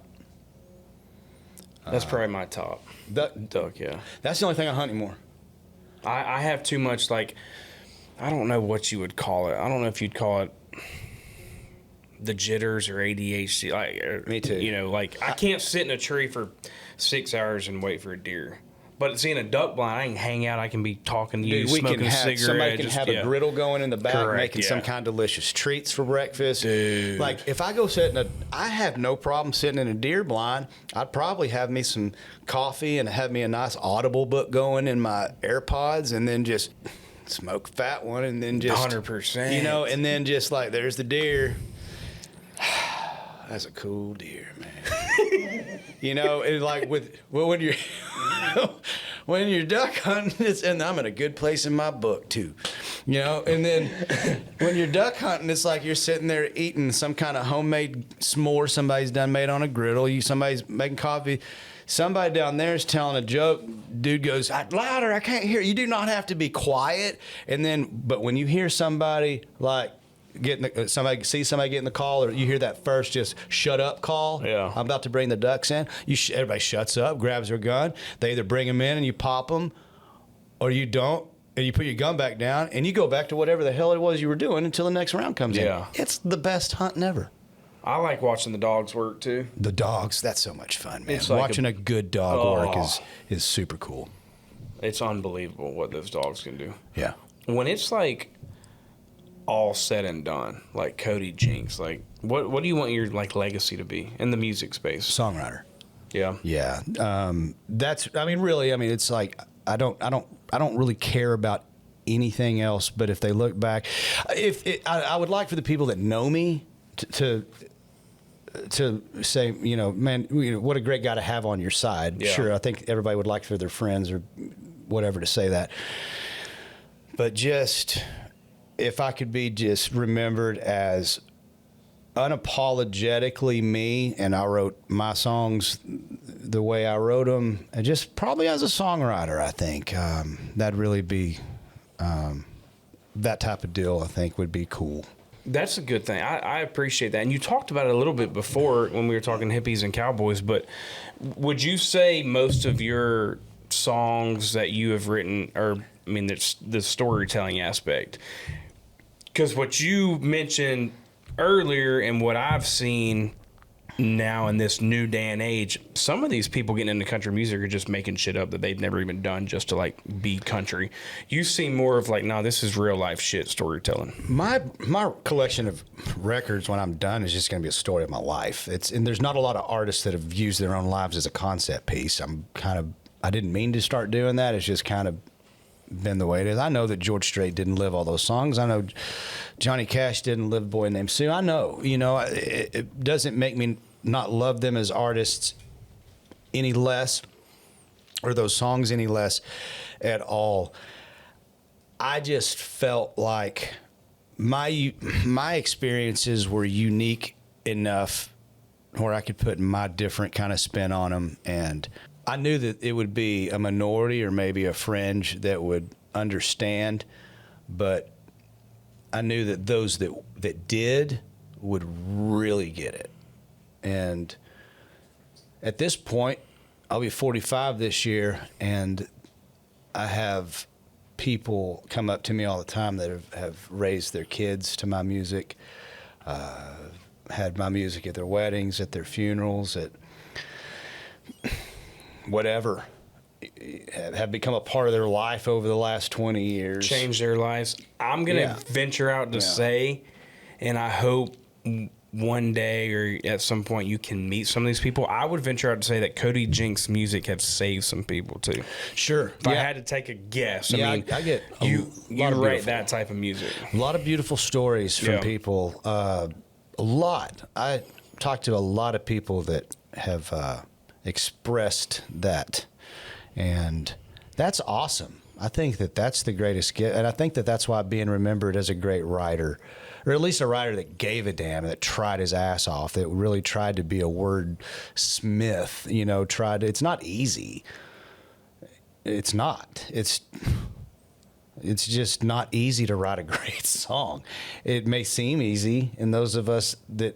That's probably my top. Duck, yeah. That's the only thing I hunt anymore. I have too much, like, I don't know what you would call it. I don't know if you'd call it the jitters or ADHD. Like, me too. You know, like, I can't sit in a tree for 6 hours and wait for a deer. But seeing a duck blind, I can hang out. I can be talking to you, smoking a cigarette. Somebody can have a griddle going in the back, Correct, making some kind of delicious treats for breakfast. Dude. Like, if I go I have no problem sitting in a deer blind. I'd probably have me some coffee and have me a nice Audible book going in my AirPods and then just smoke a fat one and then just... 100%. You know, and then just like, there's the deer. That's a cool deer, man. You know, it's like when you're when you're duck hunting, and I'm in a good place in my book too. You know, and then when you're duck hunting, it's like you're sitting there eating some kind of homemade s'more somebody's done made on a griddle. Somebody's making coffee. Somebody down there is telling a joke. Dude goes, louder, I can't hear. You do not have to be quiet. But when you hear somebody like somebody get in the call, or you hear that first just shut up call. Yeah. I'm about to bring the ducks in. Everybody shuts up, grabs their gun. They either bring them in and you pop them, or you don't, and you put your gun back down and you go back to whatever the hell it was you were doing until the next round comes in. It's the best hunting ever. I like watching the dogs work too. The dogs, that's so much fun, man. It's like watching a good dog work is super cool. It's unbelievable what those dogs can do. Yeah. When it's like all said and done, like Cody Jinks, like what do you want your like legacy to be in the music space? Songwriter. Yeah. Yeah. It's like I don't really care about anything else. But if they look back, I would like for the people that know me to say, you know, man, what a great guy to have on your side. Yeah. Sure, I think everybody would like for their friends or whatever to say that. But just if I could be just remembered as unapologetically me, and I wrote my songs the way I wrote them, and just probably as a songwriter, I think that'd really be that type of deal. I think would be cool. That's a good thing. I appreciate that. And you talked about it a little bit before when we were talking Hippies and Cowboys, but would you say most of your songs that you have written it's the storytelling aspect? Because what you mentioned earlier and what I've seen now in this new day and age, some of these people getting into country music are just making shit up that they've never even done just to like be country. You seem more of like, no, this is real life shit storytelling. My collection of records when I'm done is just going to be a story of my life. And there's not a lot of artists that have used their own lives as a concept piece. I didn't mean to start doing that. It's just kind of been the way it is. I know that George Strait didn't live all those songs. I know Johnny Cash didn't live Boy Named Sue. I know, it doesn't make me not love them as artists any less, or those songs any less at all. I just felt like my experiences were unique enough where I could put my different kind of spin on them, and I knew that it would be a minority or maybe a fringe that would understand, but I knew that those that did would really get it. And at this point, I'll be 45 this year, and I have people come up to me all the time that have raised their kids to my music, had my music at their weddings, at their funerals, at whatever, have become a part of their life over the last 20 years. Change their lives. I'm going to venture out to say, and I hope one day or at some point you can meet some of these people, I would venture out to say that Cody Jinks' music has saved some people too. Sure. If I had to take a guess, I mean, I get you write that type of music. A lot of beautiful stories from people. A lot. I talked to a lot of people that have expressed that, and that's awesome. I think that that's the greatest gift, and I think that that's why being remembered as a great writer, or at least a writer that gave a damn, that tried his ass off, that really tried to be a wordsmith, you know, it's not easy. It's not. It's just not easy to write a great song. It may seem easy, and those of us that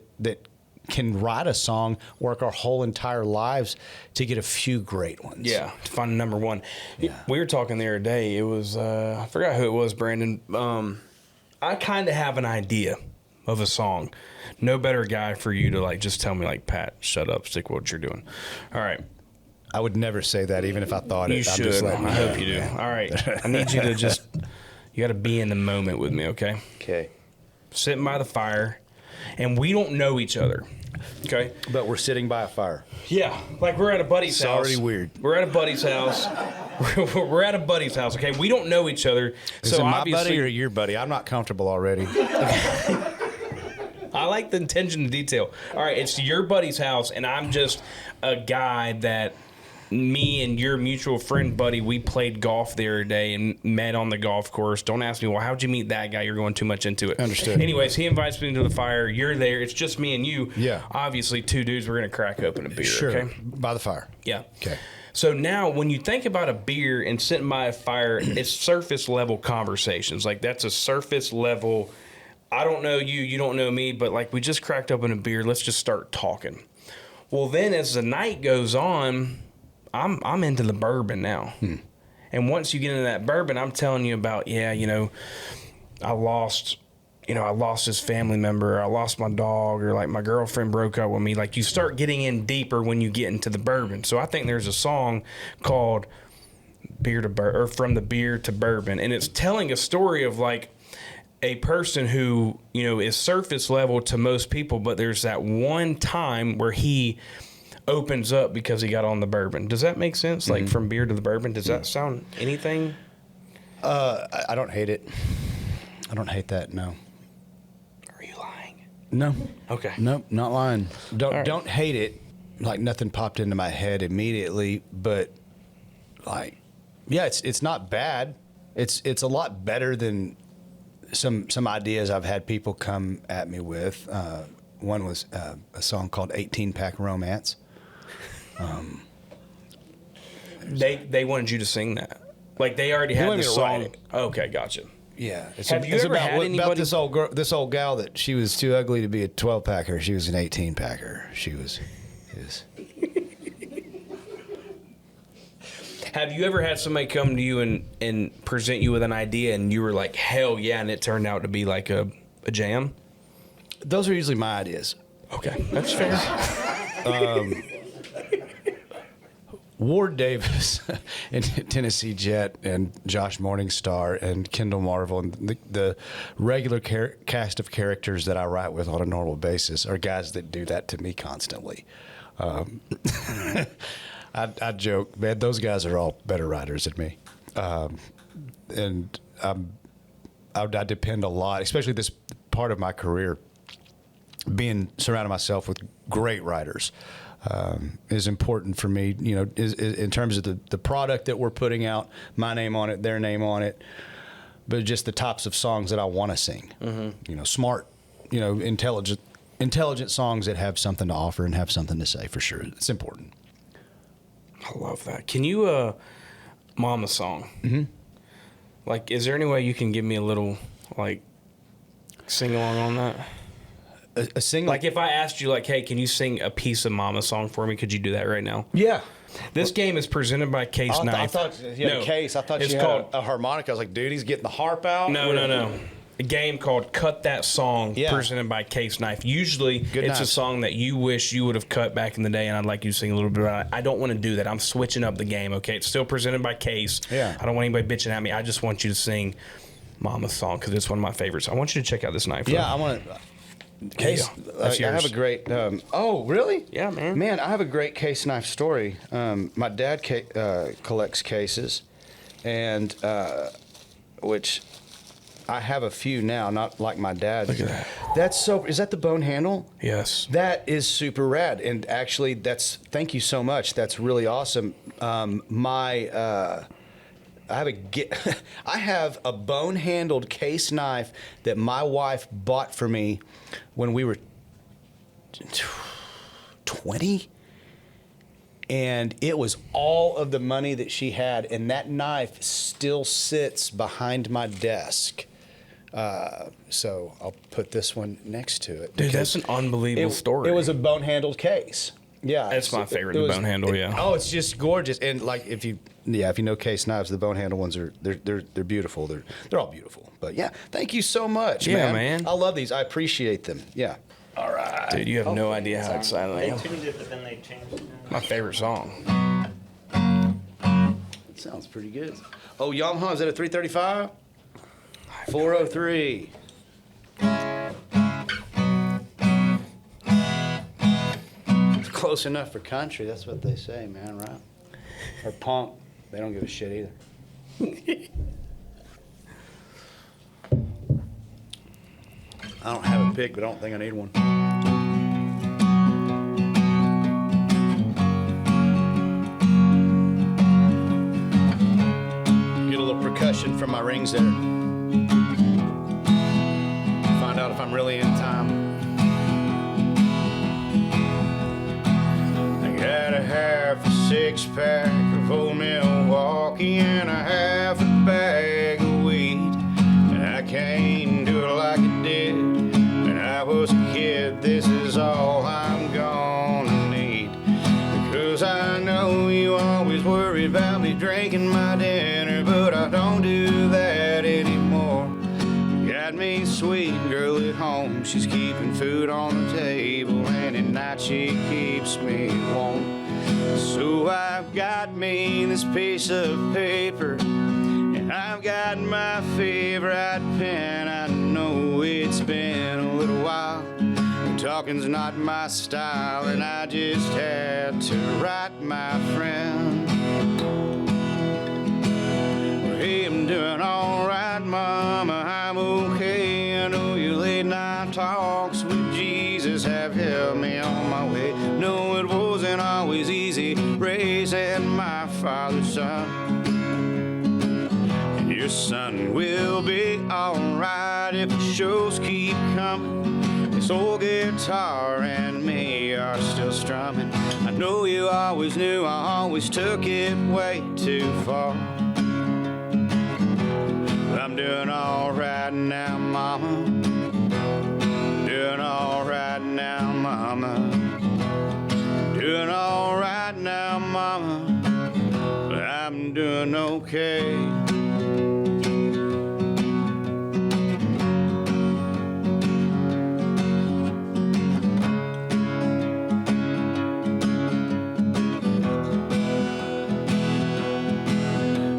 can write a song work our whole entire lives to get a few great ones. Yeah, to find number one. Yeah. We were talking the other day. It was I forgot who it was, Brandon. I kind of have an idea of a song. No better guy for you to like just tell me like, Pat, shut up, stick with what you're doing. All right. I would never say that even if I thought it. You should. I hope you do. All right. I need you to just, you got to be in the moment with me, okay? Okay. Sitting by the fire, and we don't know each other, okay? But we're sitting by a fire. Yeah, like we're at a buddy's house. It's already weird. We're at a buddy's house. We're at a buddy's house, okay? We don't know each other. Is so it my obviously, buddy or your buddy? I'm not comfortable already. I like the attention to detail. All right, it's your buddy's house, and I'm just a guy that me and your mutual friend, buddy, we played golf the other day and met on the golf course. Don't ask me, well, how'd you meet that guy? You're going too much into it. Understood. Anyways, he invites me into the fire. You're there. It's just me and you. Yeah. Obviously, two dudes. We're going to crack open a beer, Sure. okay? By the fire. Yeah. Okay. So now when you think about a beer and sitting by a fire, it's surface level conversations. Like that's a surface level, I don't know you, you don't know me, but like we just cracked open a beer. Let's just start talking. Well, then as the night goes on, I'm into the bourbon now. And once you get into that bourbon, I'm telling you about, I lost this family member, I lost my dog, or like my girlfriend broke up with me. Like you start getting in deeper when you get into the bourbon. So I think there's a song called From the Beer to Bourbon. And it's telling a story of like a person who, is surface level to most people, but there's that one time where he opens up because he got on the bourbon. Does that make sense? Like from beer to the bourbon? Does that sound anything? I don't hate it. I don't hate that, no. Are you lying? No. Okay. Nope, not lying. right. Don't hate it. Like nothing popped into my head immediately, but like, yeah, it's not bad. It's a lot better than some ideas I've had people come at me with. One was a song called 18-Pack Romance. They wanted you to sing that. Like they already had the song. Okay, gotcha. Yeah. Have you ever had anybody? About this old gal that she was too ugly to be a 12-packer. She was an 18-packer. She was. Have you ever had somebody come to you and present you with an idea and you were like, hell yeah, and it turned out to be like a jam? Those are usually my ideas. Okay, that's fair. Ward Davis and Tennessee Jet and Josh Morningstar and Kendall Marvel and the regular cast of characters that I write with on a normal basis are guys that do that to me constantly. I joke, man, those guys are all better writers than me. And I depend a lot, especially this part of my career, being surrounded myself with great writers. Is important for me, is in terms of the product that we're putting out, my name on it, their name on it, but just the types of songs that I want to sing. Smart, intelligent songs that have something to offer and have something to say for sure. It's important. I love that. Can you mom a song? Mm-hmm. Like, is there any way you can give me a little like sing along on that? A sing like if I asked you like, hey, can you sing a piece of Mama song for me? Could you do that right now? Yeah. This game is presented by Case Knife. I thought you had a case. I thought you had a harmonica. I was like, dude, he's getting the harp out. No. A game called Cut That Song, presented by Case Knife. Usually, it's a song that you wish you would have cut back in the day, and I'd like you to sing a little bit about it. I don't want to do that. I'm switching up the game, okay? It's still presented by Case. Yeah. I don't want anybody bitching at me. I just want you to sing Mama's song because it's one of my favorites. I want you to check out this knife. Yeah, I want to. Case. That's I have a yours. great. Oh, really? Yeah, man. Man, I have a great case knife story. My dad collects cases, and which I have a few now. Not like my dad. Look at that. That's so. Is that the bone handle? Yes. That is super rad, and actually, thank you so much. That's really awesome. I have a bone-handled case knife that my wife bought for me when we were 20, and it was all of the money that she had, and that knife still sits behind my desk. So I'll put this one next to it. Dude, that's an unbelievable story. It was a bone-handled case. Yeah, That's my favorite, the bone handle, yeah. Oh, it's just gorgeous. And like if you know case knives, the bone handle ones they're beautiful. They're all beautiful. But yeah, thank you so much, Yeah, man. man. I love these. I appreciate them. Yeah. All right. Dude, you have no idea how excited I They am. tuned it, but then they changed it. My favorite song. It sounds pretty good. Oh, Yamaha, is that a 335? 403. Close enough for country. That's what they say, man, right? Or punk. They don't give a shit either. I don't have a pick, but I don't think I need one. Get a little percussion from my rings there. Find out if I'm really in time. Got a half a six-pack of old Milwaukee and a half a bag of weed. And I can't do it like I did when I was a kid. This is all I'm gonna need. Because I know you always worry about me drinking my dinner, but I don't do that anymore. Got me sweet girl at home, she's keeping food on the table, and at night she keeps me warm. So I've got me this piece of paper, and I've got my favorite pen. I know it's been a little while, talking's not my style, and I just had to write my friend. Hey, I'm doing all right, Mama, I'm okay. I know your late night talks with Jesus have helped me on my way. No, it wasn't always easy raising my father's son. And your son will be alright if the shows keep coming. This old guitar and me are still strumming. I know you always knew I always took it way too far. I'm doing all right now, Mama. Doing all right now, Mama. Doing all right now, Mama. I'm doing okay.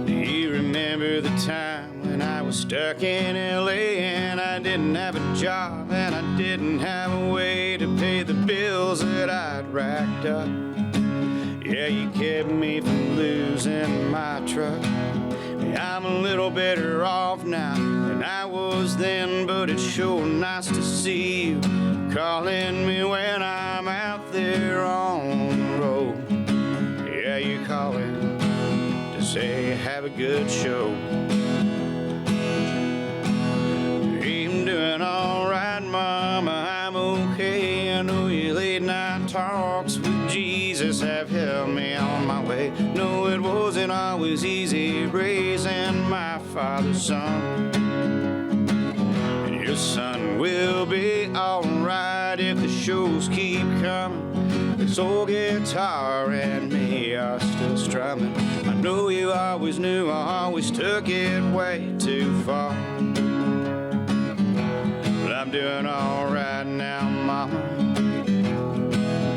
Do you remember the time I was stuck in LA and I didn't have a job and I didn't have a way to pay the bills that I'd racked up? Yeah, you kept me from losing my truck. Yeah, I'm a little better off now than I was then, but it's sure nice to see you calling me when I'm out there on the road. Yeah, you calling to say have a good show. I'm doing all right, Mama, I'm okay. I know your late night talks with Jesus have helped me on my way. No, it wasn't always easy raising my father's son. And your son will be all right if the shows keep coming. This old guitar and me are still strumming. I know you always knew I always took it way too far. I'm doing all right now, Mama.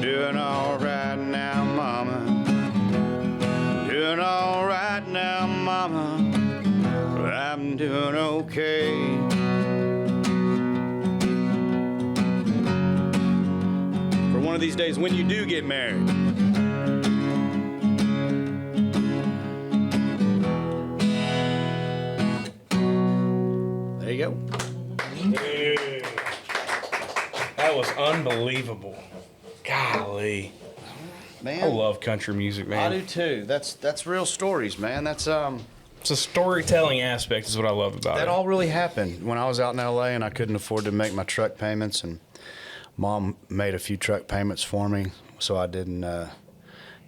Doing all right now, Mama. Doing all right now, Mama. I'm doing okay. these days when you do get married. There you go. Dude, that was unbelievable. Golly. Man, I love country music, man. I do too. That's real stories, man. That's It's a storytelling aspect is what I love about it. That all really happened when I was out in LA and I couldn't afford to make my truck payments, and Mom made a few truck payments for me, so I didn't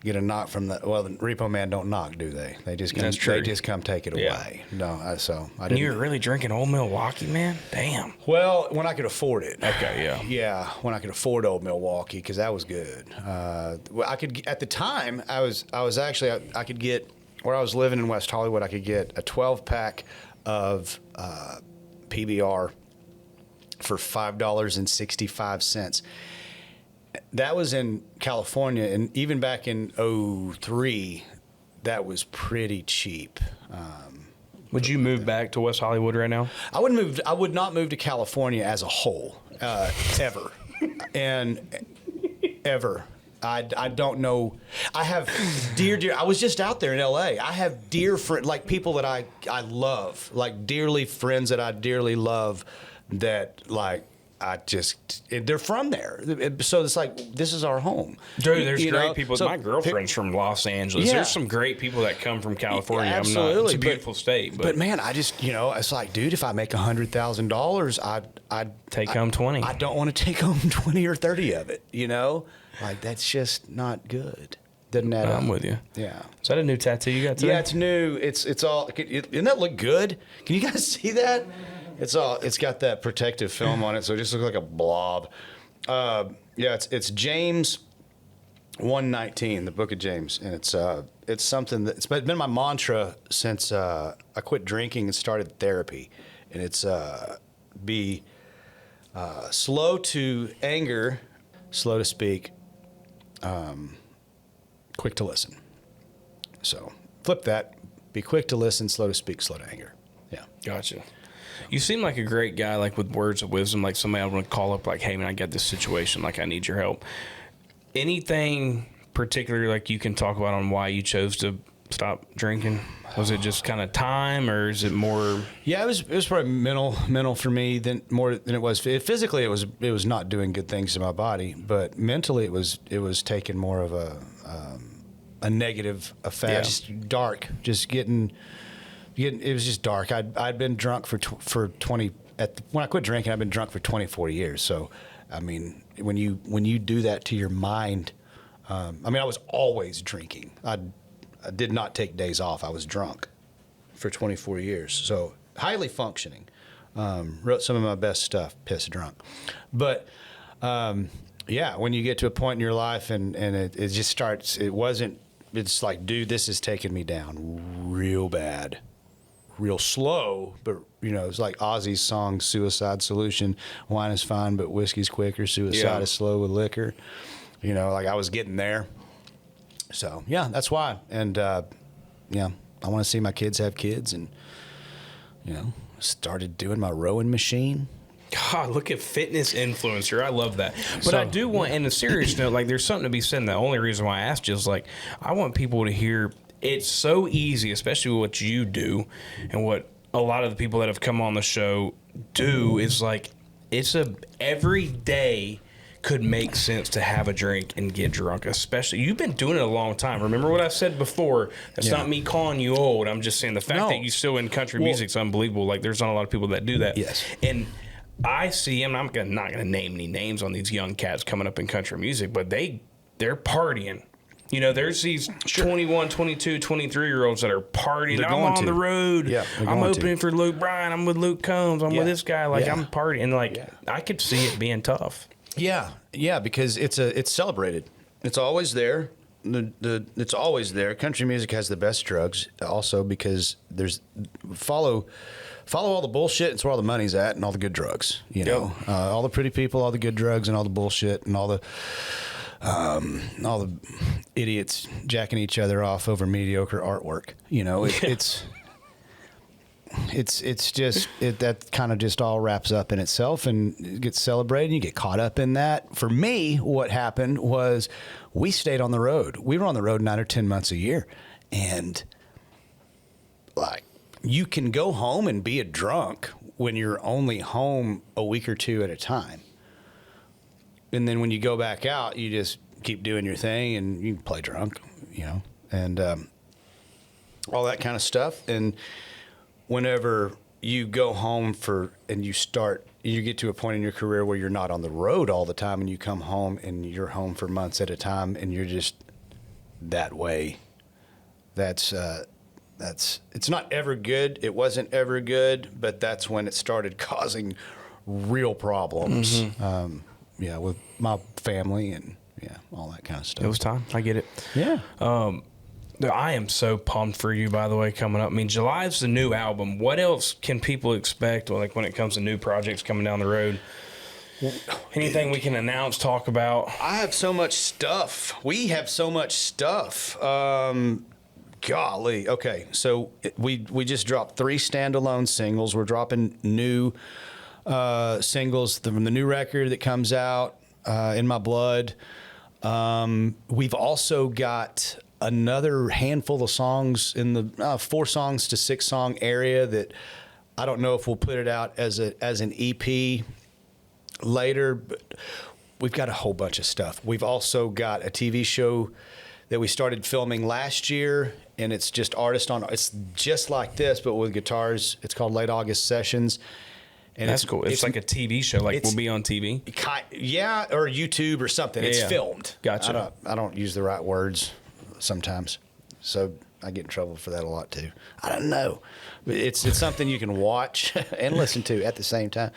get a knock from the. Well, the repo man don't knock, do they? They just come, That's true. They just come take it away. No, so I didn't. You were really drinking Old Milwaukee, man? Damn. Well, when I could afford it. Okay, yeah. Yeah, when I could afford Old Milwaukee, because that was good. Well, I could at the time. I was actually I could get where I was living in West Hollywood. I could get a 12-pack of PBR for $5.65. That was in California, and even back in 2003, that was pretty cheap. Would you move back to West Hollywood right now? I would not move to California as a whole, ever, and ever. I don't know. I have dear. I was just out there in L.A. I have dear friends, like people that I love, like dearly friends that I dearly love, that like. They're from there. So it's like, this is our home. Dude, there's great people. So, my girlfriend's from Los Angeles. Yeah. There's some great people that come from California. Absolutely. It's a beautiful state. But man, I just, it's like, dude, if I make $100,000, I'd take home 20. I don't want to take home 20 or 30 of it, Like, that's just not good. Doesn't add up. I'm with you. Yeah. Is that a new tattoo you got today? Yeah, it's new. It's all, doesn't that look good? Can you guys see that? It's got that protective film on it, so it just looks like a blob. It's James 1:19, the Book of James, and it's something that's been my mantra since I quit drinking and started therapy, and it's be slow to anger, slow to speak, quick to listen. So flip that: be quick to listen, slow to speak, slow to anger. Yeah, gotcha. You seem like a great guy, like with words of wisdom, like somebody I want to call up, like, hey, man, I got this situation, like, I need your help. Anything particular, like, you can talk about on why you chose to stop drinking? Was it just kind of time, or is it more? Yeah, it was probably mental for me more than it was physically. It was not doing good things to my body, but mentally it was taking more of a negative effect. Yeah. Just dark, just getting. It was just dark. I'd been drunk for 20 when I quit drinking. I've been drunk for 24 years. So, I mean, when you do that to your mind, I was always drinking. I did not take days off. I was drunk for 24 years. So highly functioning. Wrote some of my best stuff, pissed drunk. But when you get to a point in your life and it just starts. It's like, dude, this is taking me down real bad. Real slow, but it's like Ozzy's song "Suicide Solution." Wine is fine, but whiskey's quicker. Suicide is slow with liquor. Like I was getting there. So yeah, that's why. And I want to see my kids have kids, and started doing my rowing machine. God, look at fitness influencer. I love that. But I do want, in a serious note, like there's something to be said. The only reason why I asked you is like I want people to hear. It's so easy, especially what you do and what a lot of the people that have come on the show do is like every day could make sense to have a drink and get drunk, especially you've been doing it a long time. Remember what I said before? That's not me calling you old. I'm just saying the fact that you still in country music's unbelievable. Like there's not a lot of people that do that. Yes. And I see them, I'm not going to name any names on these young cats coming up in country music, but they're partying. There's these 21, 22, 23-year-olds that are partying. I'm on the road. Yeah, I'm opening for Luke Bryan. I'm with Luke Combs. I'm with this guy. Like, I'm partying. Like, I could see it being tough. Yeah, because it's celebrated. It's always there. It's always there. Country music has the best drugs also because there's follow all the bullshit. It's where all the money's at and all the good drugs. All the pretty people, all the good drugs, and all the bullshit and all the idiots jacking each other off over mediocre artwork. It's it's just that kind of just all wraps up in itself and it gets celebrated. You get caught up in that. For me, what happened was we stayed on the road. We were on the road 9 or 10 months a year, and like you can go home and be a drunk when you're only home a week or two at a time, and then when you go back out, you just keep doing your thing and you play drunk, and all that kind of stuff. And whenever you go home and you get to a point in your career where you're not on the road all the time and you come home and you're home for months at a time and you're just that way. It's not ever good. It wasn't ever good, but that's when it started causing real problems. With my family and all that kind of stuff. It was time. I get it. Yeah. I am so pumped for you, by the way, coming up. I mean, July is the new album. What else can people expect, like when it comes to new projects coming down the road? Anything we can announce, talk about? I have so much stuff. We have so much stuff. Golly. Okay, so we just dropped 3 standalone singles. We're dropping new singles from the new record that comes out, In My Blood. We've also got another handful of songs in the 4 songs to 6 song area that I don't know if we'll put it out as an EP later, but we've got a whole bunch of stuff. We've also got a TV show that we started filming last year, and it's just it's just like this, but with guitars. It's called Late August Sessions. And that's cool. It's like a TV show, like we'll be on TV. Yeah, or YouTube or something. It's filmed. Gotcha. I don't use the right words sometimes, so I get in trouble for that a lot too. I don't know. It's something you can watch and listen to at the same time.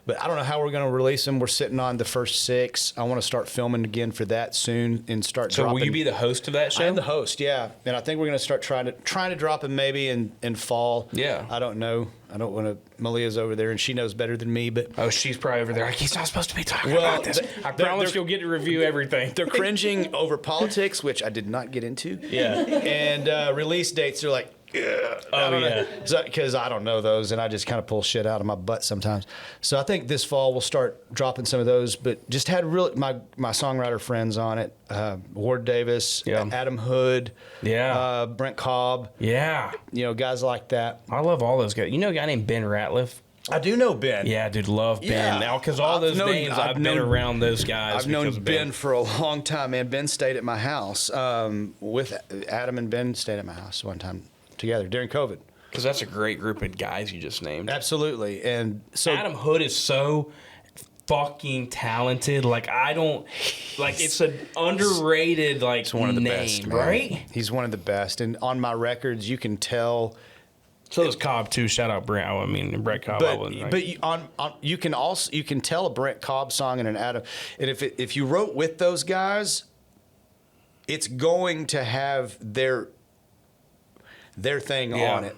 But I don't know how we're going to release them. We're sitting on the first 6. I want to start filming again for that soon and start dropping. So will you be the host of that show? I am the host, yeah. And I think we're going to start trying to drop them maybe in fall. Yeah. I don't know. I don't want to. Malia's over there, and she knows better than me. But she's probably over there. Like, he's not supposed to be talking about this. I promise you'll get to review everything. They're cringing over politics, which I did not get into. Yeah. And release dates are like, because I don't know those, and I just kind of pull shit out of my butt sometimes. So I think this fall we'll start dropping some of those. But just had my songwriter friends on it: Ward Davis, Adam Hood, Brent Cobb, guys like that. I love all those guys. You know a guy named Ben Ratliff? I do know Ben. Yeah, dude, love Ben. Now, because all those names, I've been around those guys. I've known Ben for a long time, man. Ben stayed at my house with Adam, and Ben stayed at my house one time together during COVID. Because that's a great group of guys you just named. Absolutely. And so Adam Hood is so fucking talented. Like, it's an underrated, he's one of the name, best, man. Right? He's one of the best. And on my records, you can tell. So does Cobb too. Shout out Brent. Brett Cobb. You can tell a Brent Cobb song and an Adam. And if you wrote with those guys, it's going to have their thing on it.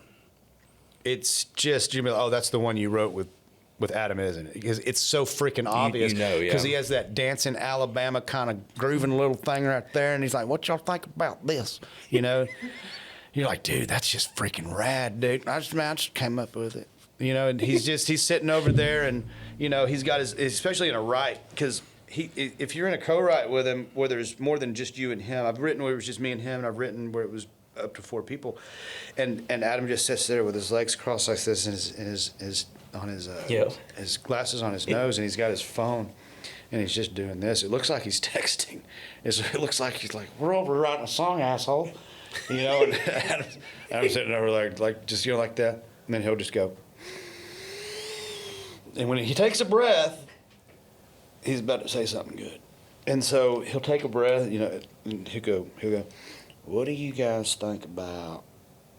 It's just you'll be like, oh, that's the one you wrote with Adam, isn't it? Because it's so freaking obvious. Because he has that dancing Alabama kind of grooving little thing right there, and he's like, "What y'all think about this?" You're like, dude, that's just freaking rad, dude. I just came up with it. And he's sitting over there, and he's got his, especially in a write, because if you're in a co-write with him where there's more than just you and him. I've written where it was just me and him, and I've written where it was up to 4 people, and Adam just sits there with his legs crossed like this, and his glasses on his nose, and he's got his phone, and he's just doing this. It looks like he's texting. It looks like he's like, "We're over writing a song, asshole," And Adam's sitting over like just like that, and then he'll just go, and when he takes a breath, he's about to say something good, and so he'll take a breath, and he'll go. What do you guys think about?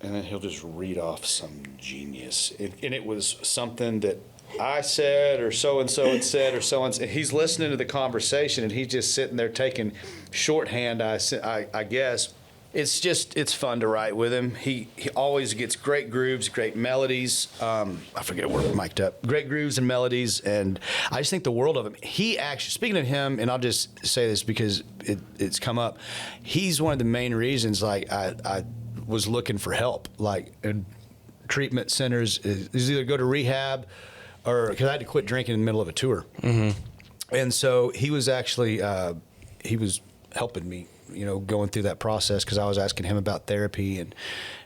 And then he'll just read off some genius. And it was something that I said, or so-and-so had said, or so-and-so. He's listening to the conversation, and he's just sitting there taking shorthand, I guess. It's fun to write with him. He always gets great grooves, great melodies. I forget where we're mic'd up. Great grooves and melodies, and I just think the world of him. He actually, speaking of him, and I'll just say this because it's come up. He's one of the main reasons. I was looking for help, and treatment centers is either go to rehab or because I had to quit drinking in the middle of a tour. Mm-hmm. And so he was actually he was helping me, going through that process because I was asking him about therapy and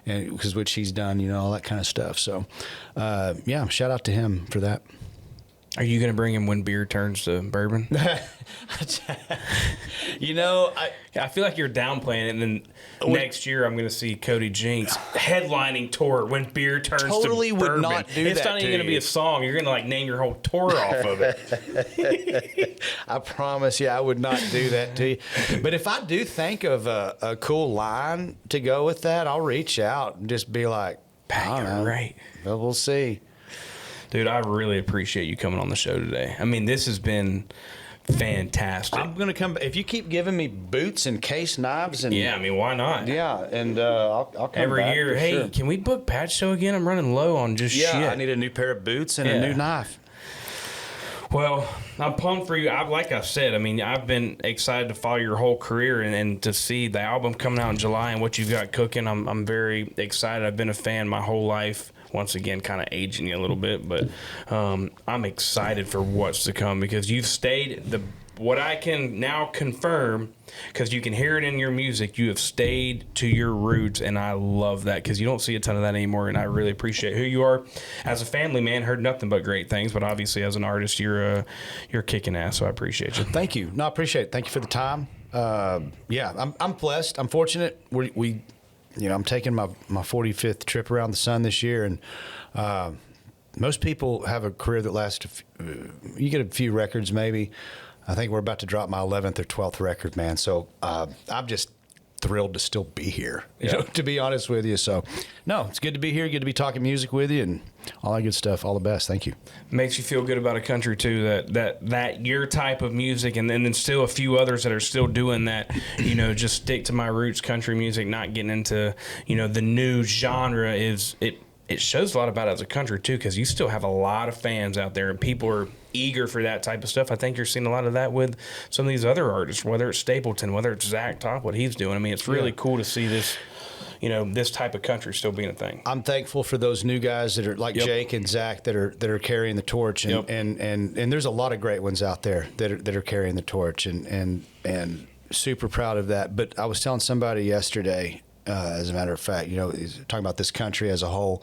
because which he's done, all that kind of stuff. So shout out to him for that. Are you going to bring him when beer turns to bourbon? I feel like you're downplaying it, and then next year I'm going to see Cody Jinks headlining tour when beer turns to bourbon. Totally would not do that. It's not even going to be a song. You're going to name your whole tour off of it. I promise you, I would not do that to you. But if I do think of a cool line to go with that, I'll reach out and just be like, right. But we'll see. Dude, I really appreciate you coming on the show today. I mean, this has been fantastic. I'm going to come. If you keep giving me boots and case knives and why not? Yeah, and I'll come every back year. for Hey, sure. Can we book Pat's show again? I'm running low on just shit. I need a new pair of boots and a new knife. Well, I'm pumped for you. Like I said, I mean, I've been excited to follow your whole career and to see the album coming out in July and what you've got cooking. I'm very excited. I've been a fan my whole life. Once again, kind of aging you a little bit, but I'm excited for what's to come because you've stayed what I can now confirm, because you can hear it in your music, you have stayed to your roots, and I love that because you don't see a ton of that anymore, and I really appreciate who you are. As a family man, heard nothing but great things, but obviously as an artist, you're kicking ass, so I appreciate you. Thank you. No, I appreciate it. Thank you for the time. I'm blessed. I'm fortunate. I'm taking my 45th trip around the sun this year, and most people have a career that lasts. You get a few records, maybe. I think we're about to drop my 11th or 12th record, man. So I'm just thrilled to still be here, to be honest with you. So, no, it's good to be here. Good to be talking music with you and all that good stuff. All the best. Thank you. Makes you feel good about a country too. That your type of music, and then still a few others that are still doing that. Just stick to my roots, country music, not getting into the new genre. It shows a lot about it as a country too, because you still have a lot of fans out there, and people are eager for that type of stuff. I think you're seeing a lot of that with some of these other artists, whether it's Stapleton, whether it's Zach Top, what he's doing. I mean, it's really cool to see this. This type of country still being a thing. I'm thankful for those new guys that are like Jake and Zach that are carrying the torch, and there's a lot of great ones out there that are carrying the torch, and super proud of that. But I was telling somebody yesterday, as a matter of fact, talking about this country as a whole.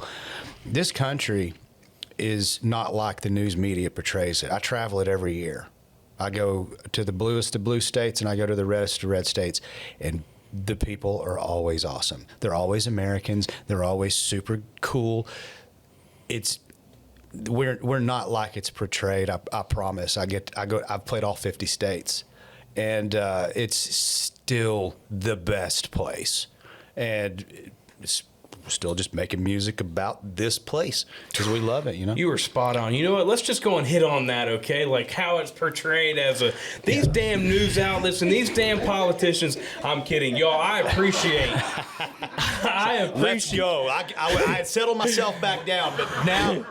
This country is not like the news media portrays it. I travel it every year. I go to the bluest of blue states, and I go to the reddest of red states, and the people are always awesome. They're always Americans. They're always super cool. We're not like it's portrayed. I promise. I've played all 50 states, and it's still the best place. And it's still just making music about this place because we love it, You were spot on. You know what? Let's just go and hit on that, okay? Like how it's portrayed as these damn news outlets and these damn politicians. I'm kidding. Y'all, I appreciate. Let's go. I had settled myself back down, but now...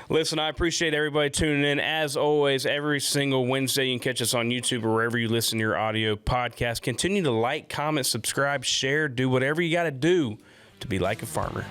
Listen, I appreciate everybody tuning in. As always, every single Wednesday, you can catch us on YouTube or wherever you listen to your audio podcast. Continue to like, comment, subscribe, share, do whatever you got to do to be like a farmer.